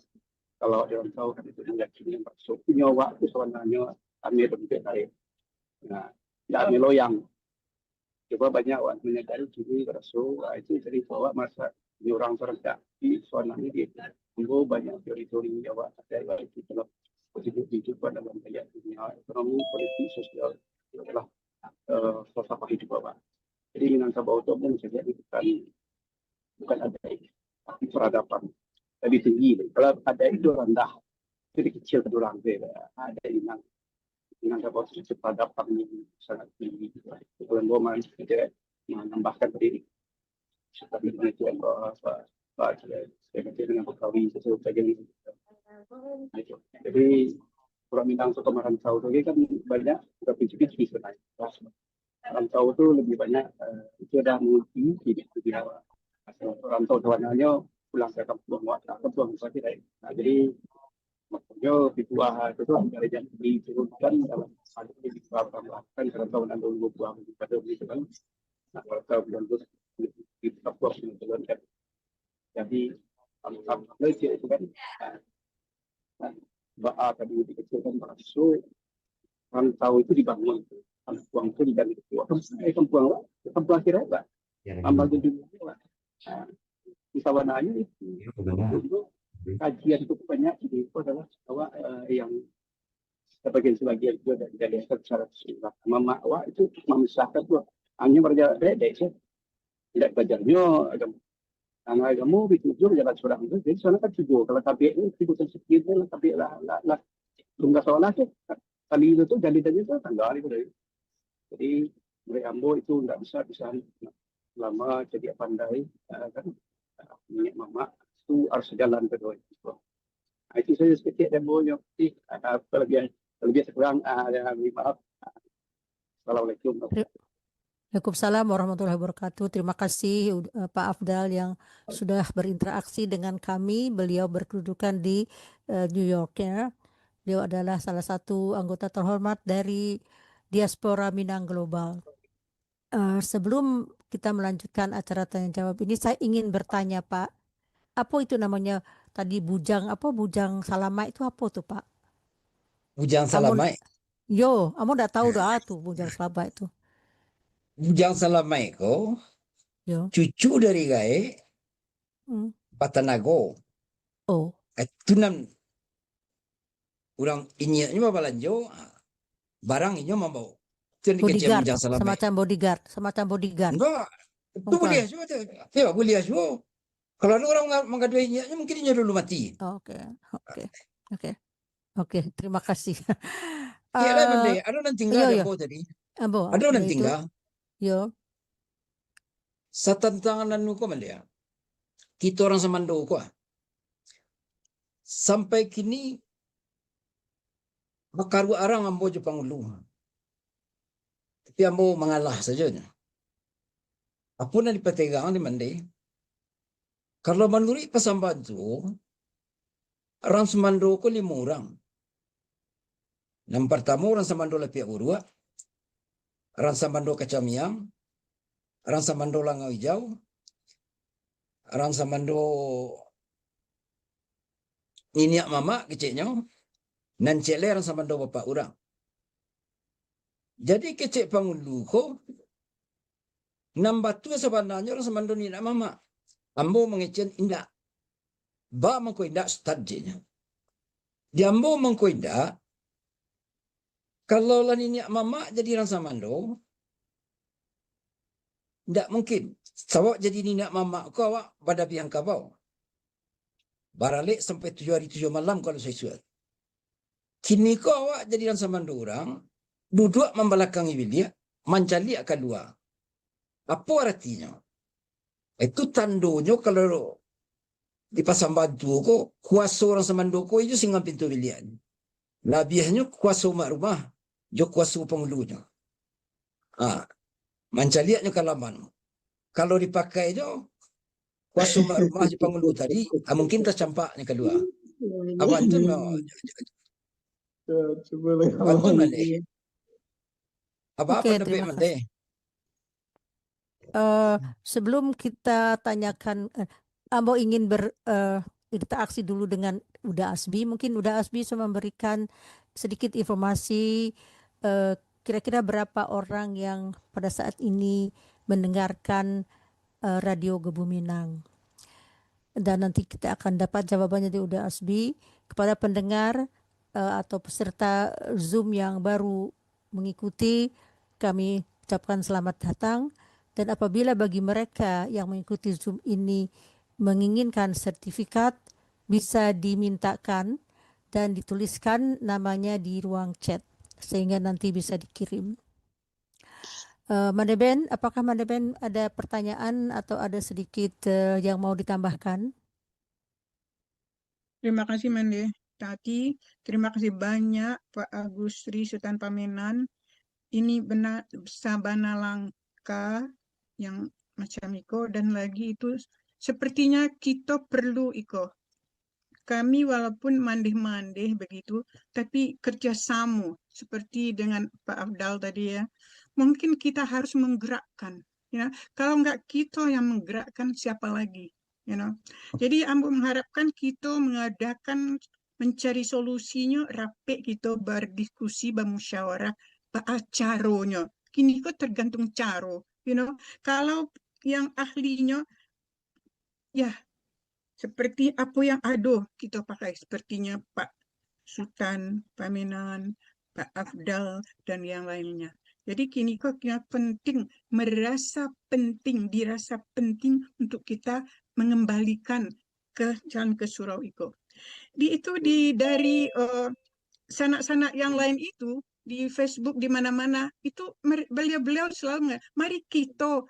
Kalau orang tahu kan itu meyakini berasal punya waktu sebenarnya kami bentuk dari. Nah, tidak meloyang. Coba banyak orang menyadari diri berasal itu jadi bahwa masa di orang terdekat di suara ini dia banyak teori-teori Jawa ada itu kalau positif kehidupan dalam gaya dunia ekonomi politik sosial adalah falsafah hidup Bapak. Jadi Minangkabau itu pun saya bukan ada tapi peradaban lebih tinggi. Kalau ada itu rendah, jadi kecil kedua orang ada Minangkabau itu peradaban yang sangat tinggi. Kalau mau menambahkan diri seperti itu yang dengan Betawi sesuatu bagian itu. Jadi orang Minang atau Rantau itu kan banyak tapi sebenarnya. Rantau itu lebih banyak itu ada multi di Jawa. Rantau sebenarnya pulang ke kampung saja. Nah, jadi maksudnya di buah itu dari yang diturunkan dalam satu di tambahkan Rantau dan dulu buah pada begitu kan. Nah, Rantau dan terus di Papua kan. Jadi alhamdulillah itu kan tadi dikecilkan masuk Rantau itu dibangun Kampuang itu diganti Kampuang akhirnya Pak tambah gedung di Sawananya itu kajian itu banyak itu adalah bahwa yang sebagian juga dari secara keseluruhan mama itu memisahkan tuh hanya berjalan tidak belajarnya agama agama itu jalan seorang itu jadi sana kan juga kalau KPI itu sekitar KPI lah tunggal soalnya sih kali itu tuh jadi tanggal itu dari jadi mulai Ambo itu nggak bisa lama jadi pandai kan minyak mama itu harus jalan kedua itu. Nah, itu saya sedikit Ambo yang lebih kurang maaf. Assalamualaikum. Waalaikumsalam warahmatullahi wabarakatuh. Terima kasih Pak Afdal yang sudah berinteraksi dengan kami. Beliau berkedudukan di New York ya. Beliau adalah salah satu anggota terhormat dari Diaspora Minang Global. Sebelum kita melanjutkan acara tanya jawab ini, saya ingin bertanya Pak, apa itu namanya tadi bujang salamai itu apa tuh Pak? Bujang Salamai. Kamu udah tahu doa tuh bujang salamai itu. Bujang Salamai ko Yo. cucu dari Gae Patanago. Oh. Itu nam orang inyaknya mau belanjo barang inyo mau itu Bodyguard, Bujang Salamai. semacam bodyguard. Enggak, itu boleh juga tuh. Ya boleh juga. Kalau ada orang mengadu inyaknya mungkin inyo dulu mati. Oke, terima kasih. Iya lah benda. Ada orang tinggal ada Ambo tadi. Ada orang tinggal. Yo. Satantangan ko malia. Kita orang Samando ko. Sampai kini makaru arang Ambo Jepang ulu. Tapi Ambo mengalah saja. Apa na dipetegang di Mande? Kalau menurut pasambahan itu, orang Samando ko 5 orang. Yang pertama orang Samando Lepia Urua, orang Samando Kacamiang, orang Samando Langau Hijau, orang Samando Niniak Mama keciknya, dan cekle orang Samando Bapak orang. Jadi kecik pangulu ko, nambah tu sebenarnya orang Samando Niniak Mama. Ambo mengecen indak. Ba mengko indak stadjinya. Di Ambo mengko indak, kalau lah Niniak Mama jadi orang Samando, Tidak mungkin. Awak jadi nina mamak kau, awak pada biang kabau. Baralik sampai 7 hari 7 malam kalau saya suat. Kini kau awak jadi dan sama orang, duduk membelakangi bilik, mencari akan dua. Apa artinya? Itu tandonya kalau di pasang bantu ko, kuasa orang semando ko itu singa pintu bilian. Labiahnya kuasa rumah, jo kuasa penghulunya. Mencaliaknya kalaman. Kalau dipakai jo, kuasa rumah je penghulu tadi, mungkin tercampaknya kedua. Abang tu Abang tu mana? Apa-apa Oke, dapat terima mana? Sebelum kita tanyakan, Ambo ingin berinteraksi dulu dengan Uda Asbi. Mungkin Uda Asbi bisa memberikan sedikit informasi kira-kira berapa orang yang pada saat ini mendengarkan Radio Gebu Minang. Dan nanti kita akan dapat jawabannya di Uda Asbi. Kepada pendengar atau peserta Zoom yang baru mengikuti, kami ucapkan selamat datang. Dan apabila bagi mereka yang mengikuti Zoom ini menginginkan sertifikat, bisa dimintakan dan dituliskan namanya di ruang chat sehingga nanti bisa dikirim. Mandeben, apakah Mandeben ada pertanyaan atau ada sedikit yang mau ditambahkan? Terima kasih Mande Tati, terima kasih banyak Pak Agus Sri Sultan Pamenan. Ini benar sabana langka yang macam Iko, dan lagi itu sepertinya kita perlu Iko. Kami walaupun mandeh-mandeh begitu, tapi kerjasama seperti dengan Pak Afdal tadi ya, mungkin kita harus menggerakkan. Ya, kalau enggak kita yang menggerakkan, siapa lagi? Jadi Ambo mengharapkan kita mengadakan mencari solusinya, rapi kita berdiskusi, bermusyawarah, beracaranya. Kini kok tergantung caro. Kalau yang ahlinya, ya seperti apa yang ada kita pakai, sepertinya Pak Sultan Pamenan, Pak Afdal, dan yang lainnya. Jadi kini kok penting, dirasa penting untuk kita mengembalikan ke jalan ke surau Iko. Dari sanak-sanak yang lain itu, di Facebook, di mana-mana, itu beliau-beliau selalu mari kita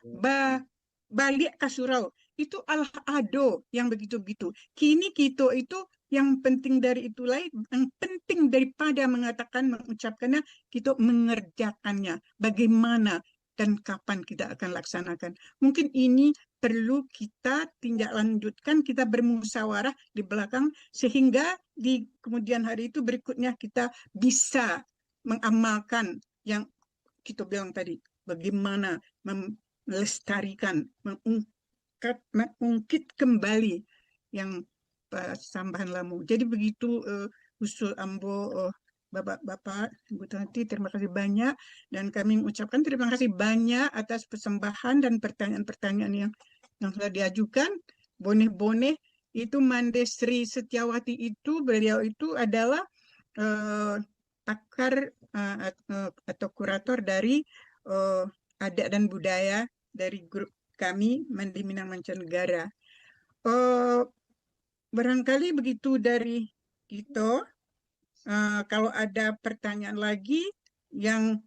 balik ke surau. Itu Allah ado yang begitu-begitu. Kini kita itu yang penting dari itu lain, yang penting daripada mengucapkannya, kita mengerjakannya. Bagaimana dan kapan kita akan laksanakan. Mungkin ini perlu kita tindak lanjutkan, kita bermusyawarah di belakang, sehingga di kemudian hari itu berikutnya kita bisa mengamalkan yang kita bilang tadi. Bagaimana melestarikan, mengungkit kembali yang sambahan lamu. Jadi begitu usul Ambo, Bapak-Bapak, Ibu Tati, terima kasih banyak. Dan kami mengucapkan terima kasih banyak atas persembahan dan pertanyaan-pertanyaan yang sudah diajukan. Boneh-boneh itu Mande Sri Setiawati itu, beliau itu adalah pakar atau kurator dari adat dan budaya dari grup kami Mande Minang Mancanegara. Barangkali begitu dari kita. Kalau ada pertanyaan lagi yang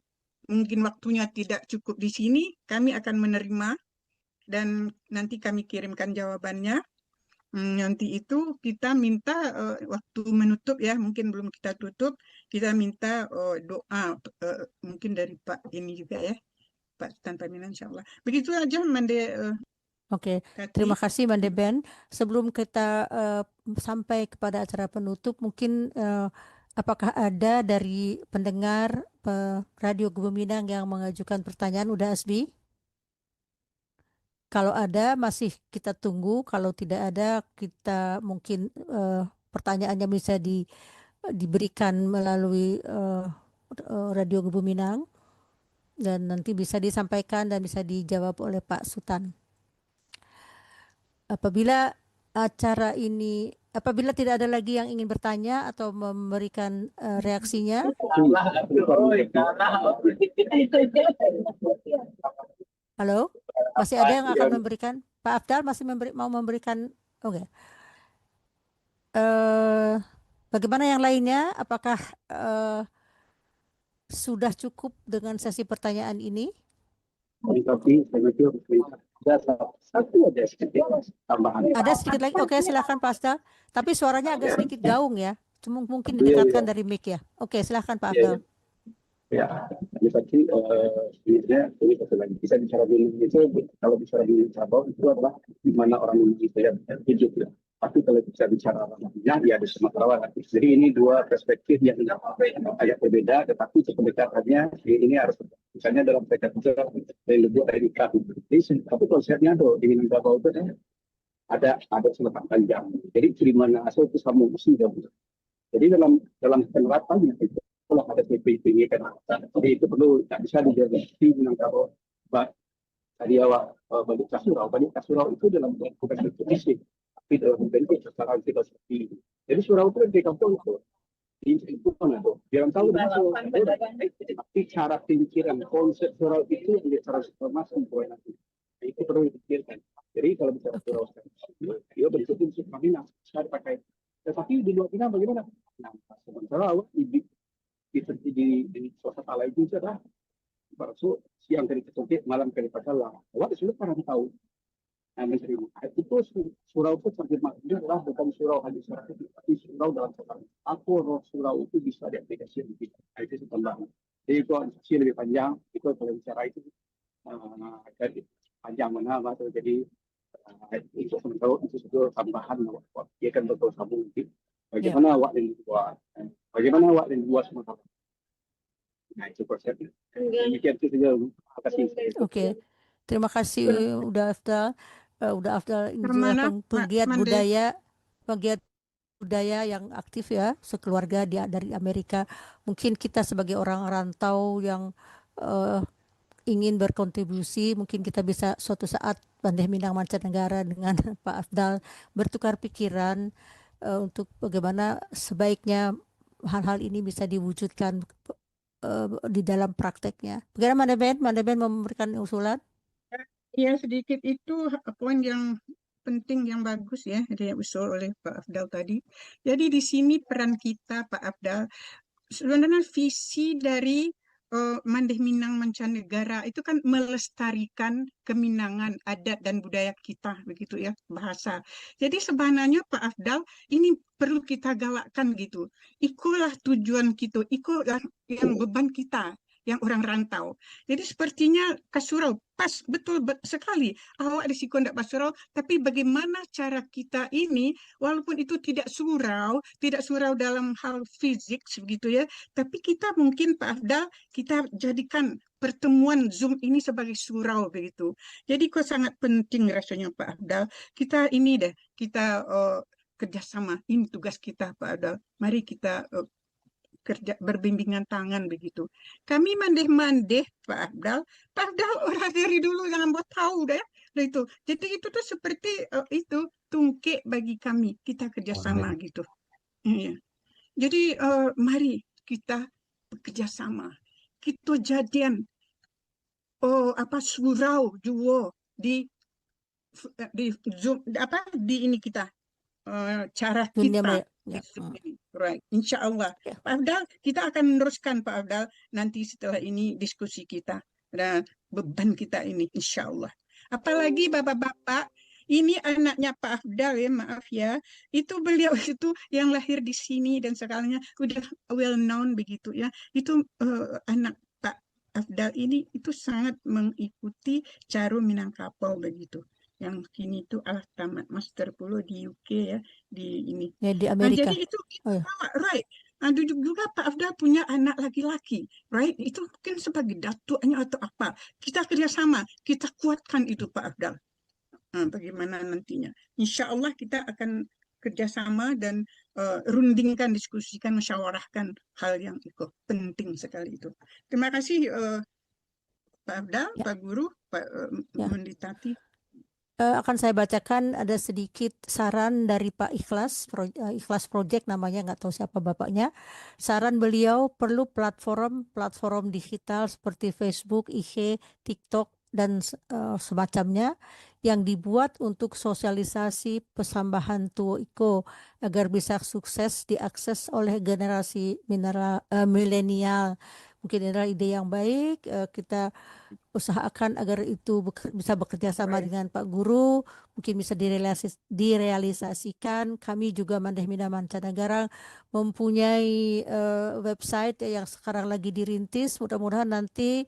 mungkin waktunya tidak cukup di sini, kami akan menerima dan nanti kami kirimkan jawabannya. Nanti itu kita minta waktu menutup ya, mungkin belum kita tutup, kita minta doa mungkin dari Pak ini juga ya, Pak Sultan Pamenan, insya Allah. Begitu aja Mande. Oke, terima kasih Mandeben. Sebelum kita sampai kepada acara penutup, mungkin apakah ada dari pendengar Radio Gebu Minang yang mengajukan pertanyaan? Uda Asbi? Kalau ada masih kita tunggu, kalau tidak ada kita mungkin pertanyaannya bisa diberikan melalui Radio Gebu Minang dan nanti bisa disampaikan dan bisa dijawab oleh Pak Sultan. Apabila tidak ada lagi yang ingin bertanya atau memberikan reaksinya. Halo? Masih ada yang akan memberikan? Pak Afdal masih mau memberikan? Oke. Bagaimana yang lainnya? Apakah sudah cukup dengan sesi pertanyaan ini? Tapi saya pikir ada satu aja sedikit tambahan. Ada sedikit lagi? Oke, silakan Pak Afdal. Tapi suaranya agak sedikit gaung ya. Cuma mungkin didekatkan dari mic ya. Oke, silakan Pak Afdal. Ya, ini tadi sebenarnya ini satu lagi bisa bicara dulu itu kalau bicara dulu cabang itu adalah di mana orang Indonesia yang hidup ya. Tapi kalau bisa bicara namanya ya di Sumatera Barat. Jadi ini dua perspektif yang agak berbeda, tetapi kedekatannya ini harus misalnya dalam PKK dari lebih dari kami. Tapi konsepnya tuh di Minangkabau itu ada selatan panjang. Jadi Cirimana asal itu sama musim jauh. Jadi dalam penerapannya itu kalau ada PPP ini kan, jadi itu perlu tak bisa dijaga di Minangkabau. Tadi awak balik Kasurau itu dalam bukan bentuk fisik, tapi dalam bentuk secara filosofi. Jadi surau itu di kampung itu, itu kan itu. Jangan tahu tapi cara pemikiran konsep surau itu yang ditransformasi nanti. Itu perlu dipikirkan. Jadi kalau bicara surau, dia bentuk fisik Minang, saya pakai. Tetapi di luar Minang bagaimana? Nah, sementara awak di suasana lain itu adalah baru siang kali ketukik, malam kali pacalang. Awak sudah pernah tahu. Menerima. Itu surau itu sambil maknanya adalah bukan surau hanya syarat, tapi surau dalam sekarang. Aku surau itu bisa diaplikasi di kita. Itu tambahan. Jadi itu lebih panjang. Itu kalau bicara itu dari panjang mana atau jadi itu sementara itu sudah tambahan. Dia kan betul sambung. Bagaimana awak yang dibuat? Bagaimana awak yang dibuat semua? Nah, itu konsepnya. Demikian itu saja. Terima kasih. Oke. Terima kasih udah Afdal ini juga penggiat budaya yang aktif ya, sekeluarga dia dari Amerika. Mungkin kita sebagai orang rantau yang ingin berkontribusi, mungkin kita bisa suatu saat Mandeh Minang Mancanegara dengan Pak Afdal bertukar pikiran untuk bagaimana sebaiknya hal-hal ini bisa diwujudkan di dalam prakteknya. Bagaimana Mandeh Ben mau memberikan usulan? Ya, sedikit itu poin yang penting yang bagus ya, yang usul oleh Pak Afdal tadi. Jadi di sini peran kita Pak Afdal, sebenarnya visi dari Mandeh Minang Mancanegara itu kan melestarikan keminangan adat dan budaya kita, begitu ya, bahasa. Jadi sebenarnya Pak Afdal ini perlu kita galakkan gitu. Ikulah tujuan kita, ikulah yang beban kita, yang orang rantau. Jadi sepertinya Kasurau pas betul sekali. Awak di Sikon tidak Kasurau, tapi bagaimana cara kita ini, walaupun itu tidak surau dalam hal fisik begitu ya, tapi kita mungkin Pak Afdal kita jadikan pertemuan Zoom ini sebagai surau begitu. Jadi kok sangat penting rasanya Pak Afdal. Kita ini deh, kita kerjasama. Ini tugas kita Pak Afdal. Mari kita kerja berbimbingan tangan begitu. Kami mandeh-mandeh Pak Afdal orang dari dulu yang buat tahu deh itu. Jadi itu tuh seperti itu tungke bagi kami, kita kerjasama gitu. Iya. Jadi mari kita bekerjasama. Kita jadian surau juo di Zoom di ini kita cara kita. Right, insya Allah. Pak Afdal, kita akan meneruskan Pak Afdal nanti setelah ini diskusi kita dan beban kita ini, insya Allah. Apalagi bapak-bapak, ini anaknya Pak Afdal ya, maaf ya, itu beliau itu yang lahir di sini dan sekarangnya udah well known begitu ya. Itu anak Pak Afdal ini itu sangat mengikuti cara Minangkabau begitu. Yang kini itu tamat master puluh di UK ya, di ini. Ya, di Amerika. Jadi itu right. Juga Pak Afdal punya anak laki-laki, right? Itu mungkin sebagai datuknya atau apa. Kita kerjasama, kita kuatkan itu Pak Afdal. Bagaimana nantinya? Insya Allah kita akan kerjasama dan rundingkan, diskusikan, musyawarahkan hal yang itu penting sekali itu. Terima kasih Pak Afdal, ya. Pak Guru, Pak Menditati. Akan saya bacakan ada sedikit saran dari Pak Ikhlas Project namanya, nggak tahu siapa bapaknya. Saran beliau perlu platform digital seperti Facebook, IG, TikTok dan semacamnya yang dibuat untuk sosialisasi persambahan Tuo Iko agar bisa sukses diakses oleh generasi milenial. Mungkin ini adalah ide yang baik. Kita usahakan agar itu bisa bekerja sama Baik. dengan Pak Guru, mungkin bisa direalisasikan. Kami juga Mandeh Mina Mancanegara mempunyai website yang sekarang lagi dirintis. Mudah-mudahan nanti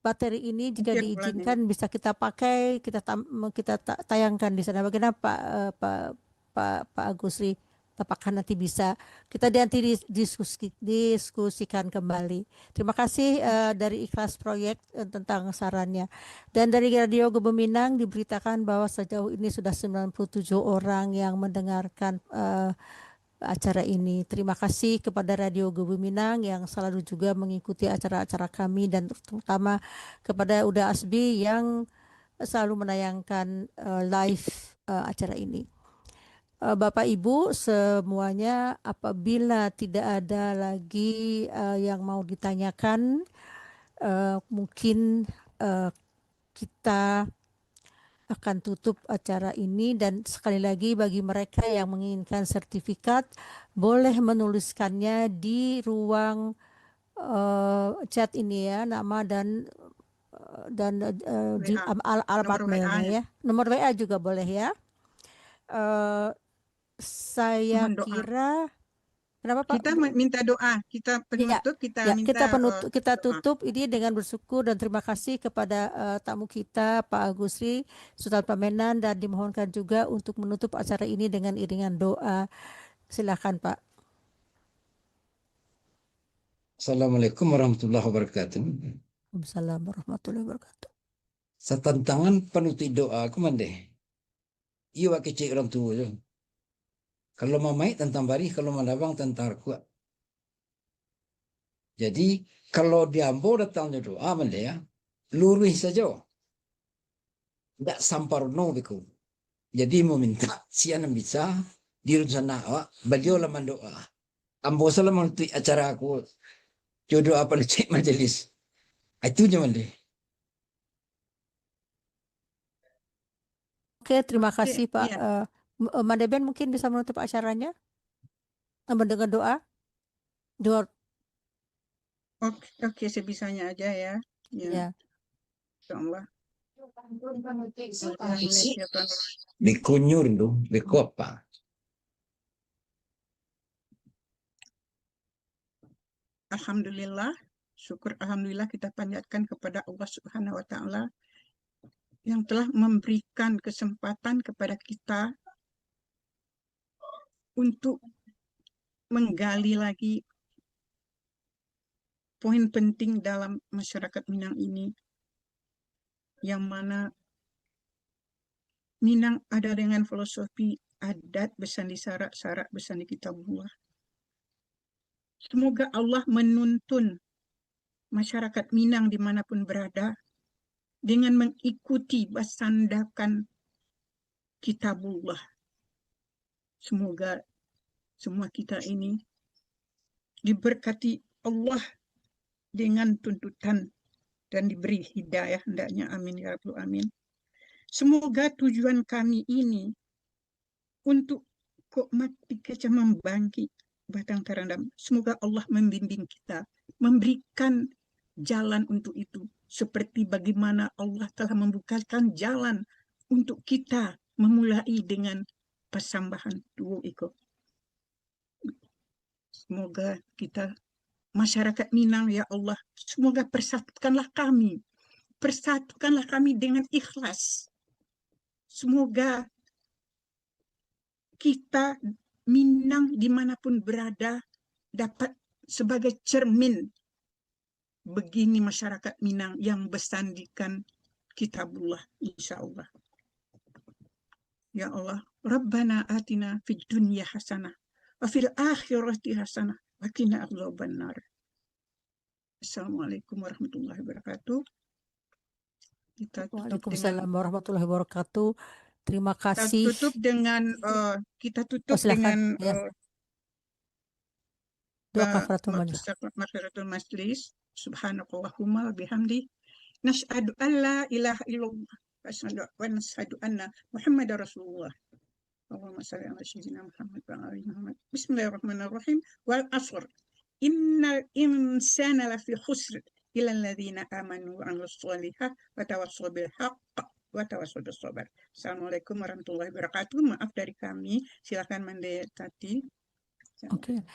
materi ini jika Mungkin diizinkan bisa kita pakai, kita tayangkan di sana. Bagaimana Pak Agusri? Apakah nanti bisa kita nanti diskusikan kembali. Terima kasih dari Ikhlas Proyek tentang sarannya. Dan dari Radio Gebuminang diberitakan bahwa sejauh ini sudah 97 orang yang mendengarkan acara ini. Terima kasih kepada Radio Gebuminang yang selalu juga mengikuti acara-acara kami dan terutama kepada Uda Asbi yang selalu menayangkan live acara ini. Bapak Ibu semuanya, apabila tidak ada lagi yang mau ditanyakan, mungkin kita akan tutup acara ini. Dan sekali lagi bagi mereka yang menginginkan sertifikat boleh menuliskannya di ruang chat ini ya, nama dan alamat Nomor mailnya WA-nya. ya. Nomor WA juga boleh ya. Saya Mohon doa. kira kenapa Pak? Kita minta doa, kita penutup, kita Ya, minta kita doa. tutup ini dengan bersyukur dan terima kasih kepada tamu kita Pak Agusri Sultan Pamenan, dan dimohonkan juga untuk menutup acara ini dengan iringan doa. Silakan Pak. Assalamualaikum warahmatullahi wabarakatuh. Waalaikumsalam warahmatullahi wabarakatuh. Setantangan penuti doa aku mandeh. Iya kecil orang tua tu. Kalau mamai tentang bari, kalau manabang tentang kuat. Jadi kalau diambo datangnya doa mandeh ya, lurus saja. Tak sampar no beku. Jadi meminta siapa bisa di sana awak beliau lah mendoa. Ambo salah menuti acara aku jodoh apa cek majelis. Itu je mandeh. Oke, terima Oke, kasih Pak. iya. Mandeben mungkin bisa menutup acaranya dengan doa. Doa. Oke, sebisanya aja ya. Ya. Insyaallah. Bikunyur tu, biku apa? Alhamdulillah, syukur alhamdulillah kita panjatkan kepada Allah Subhanahu wa taala yang telah memberikan kesempatan kepada kita untuk menggali lagi poin penting dalam masyarakat Minang ini, yang mana Minang ada dengan filosofi adat bersandi syarak bersandi kitabullah. Semoga Allah menuntun masyarakat Minang dimanapun berada dengan mengikuti basandakan kitabullah. Semoga semua kita ini diberkati Allah dengan tuntutan dan diberi hidayah hendaknya, amin ya rabbal alamin. Semoga tujuan kami ini untuk kok mati kecah membangkit batang terendam. Semoga Allah membimbing kita, memberikan jalan untuk itu. Seperti bagaimana Allah telah membukakan jalan untuk kita memulai dengan persambahan Tuo Iko. Semoga kita masyarakat Minang ya Allah, semoga persatukanlah kami dengan ikhlas. Semoga kita Minang dimanapun berada dapat sebagai cermin begini masyarakat Minang yang bersandikan kitabullah, insyaallah. Ya Allah, Rabbana atina fid dunya hasanah wa fil akhirati hasanah wa qina adzabannar. Assalamualaikum warahmatullahi wabarakatuh. Kita tutup dengan Waalaikumsalam warahmatullahi wabarakatuh. Terima kasih. kita tutup silakan. dengan Ya. Doa kafaratul majlis. Makfiratul majlis. Subhanakallahumma wa bihamdi Nashhadu an la ilaha illallah wa nashhadu anna Muhammadar Rasulullah. Allahumma shalli ala sayyidina Muhammad wa ala ali Muhammad. Bismillahirrahmanirrahim. Wal asr. Innal insana lafi khusr illa alladziina amanu wa 'amilus sholihat wa tawassaw bil haqq wa tawassaw bis sabr. Assalamualaikum warahmatullahi wabarakatuh. Maaf dari kami. Silakan Mande Tati. Oke.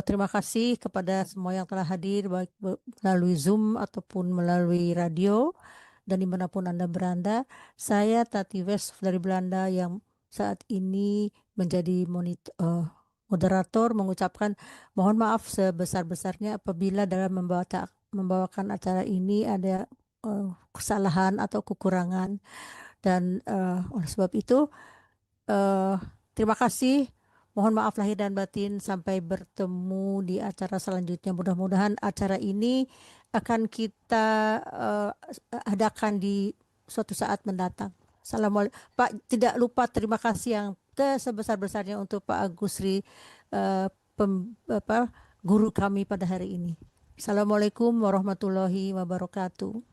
Terima kasih kepada semua yang telah hadir baik melalui Zoom ataupun melalui radio dan dimanapun Anda berada. Saya Tati West dari Belanda yang saat ini menjadi moderator, mengucapkan mohon maaf sebesar-besarnya apabila dalam membawakan acara ini ada kesalahan atau kekurangan. Dan oleh sebab itu terima kasih. Mohon maaf lahir dan batin, sampai bertemu di acara selanjutnya. Mudah-mudahan acara ini akan kita adakan di suatu saat mendatang. Assalamualaikum. Pak, tidak lupa terima kasih yang sebesar-besarnya untuk Pak Agusri, guru kami pada hari ini. Assalamualaikum warahmatullahi wabarakatuh.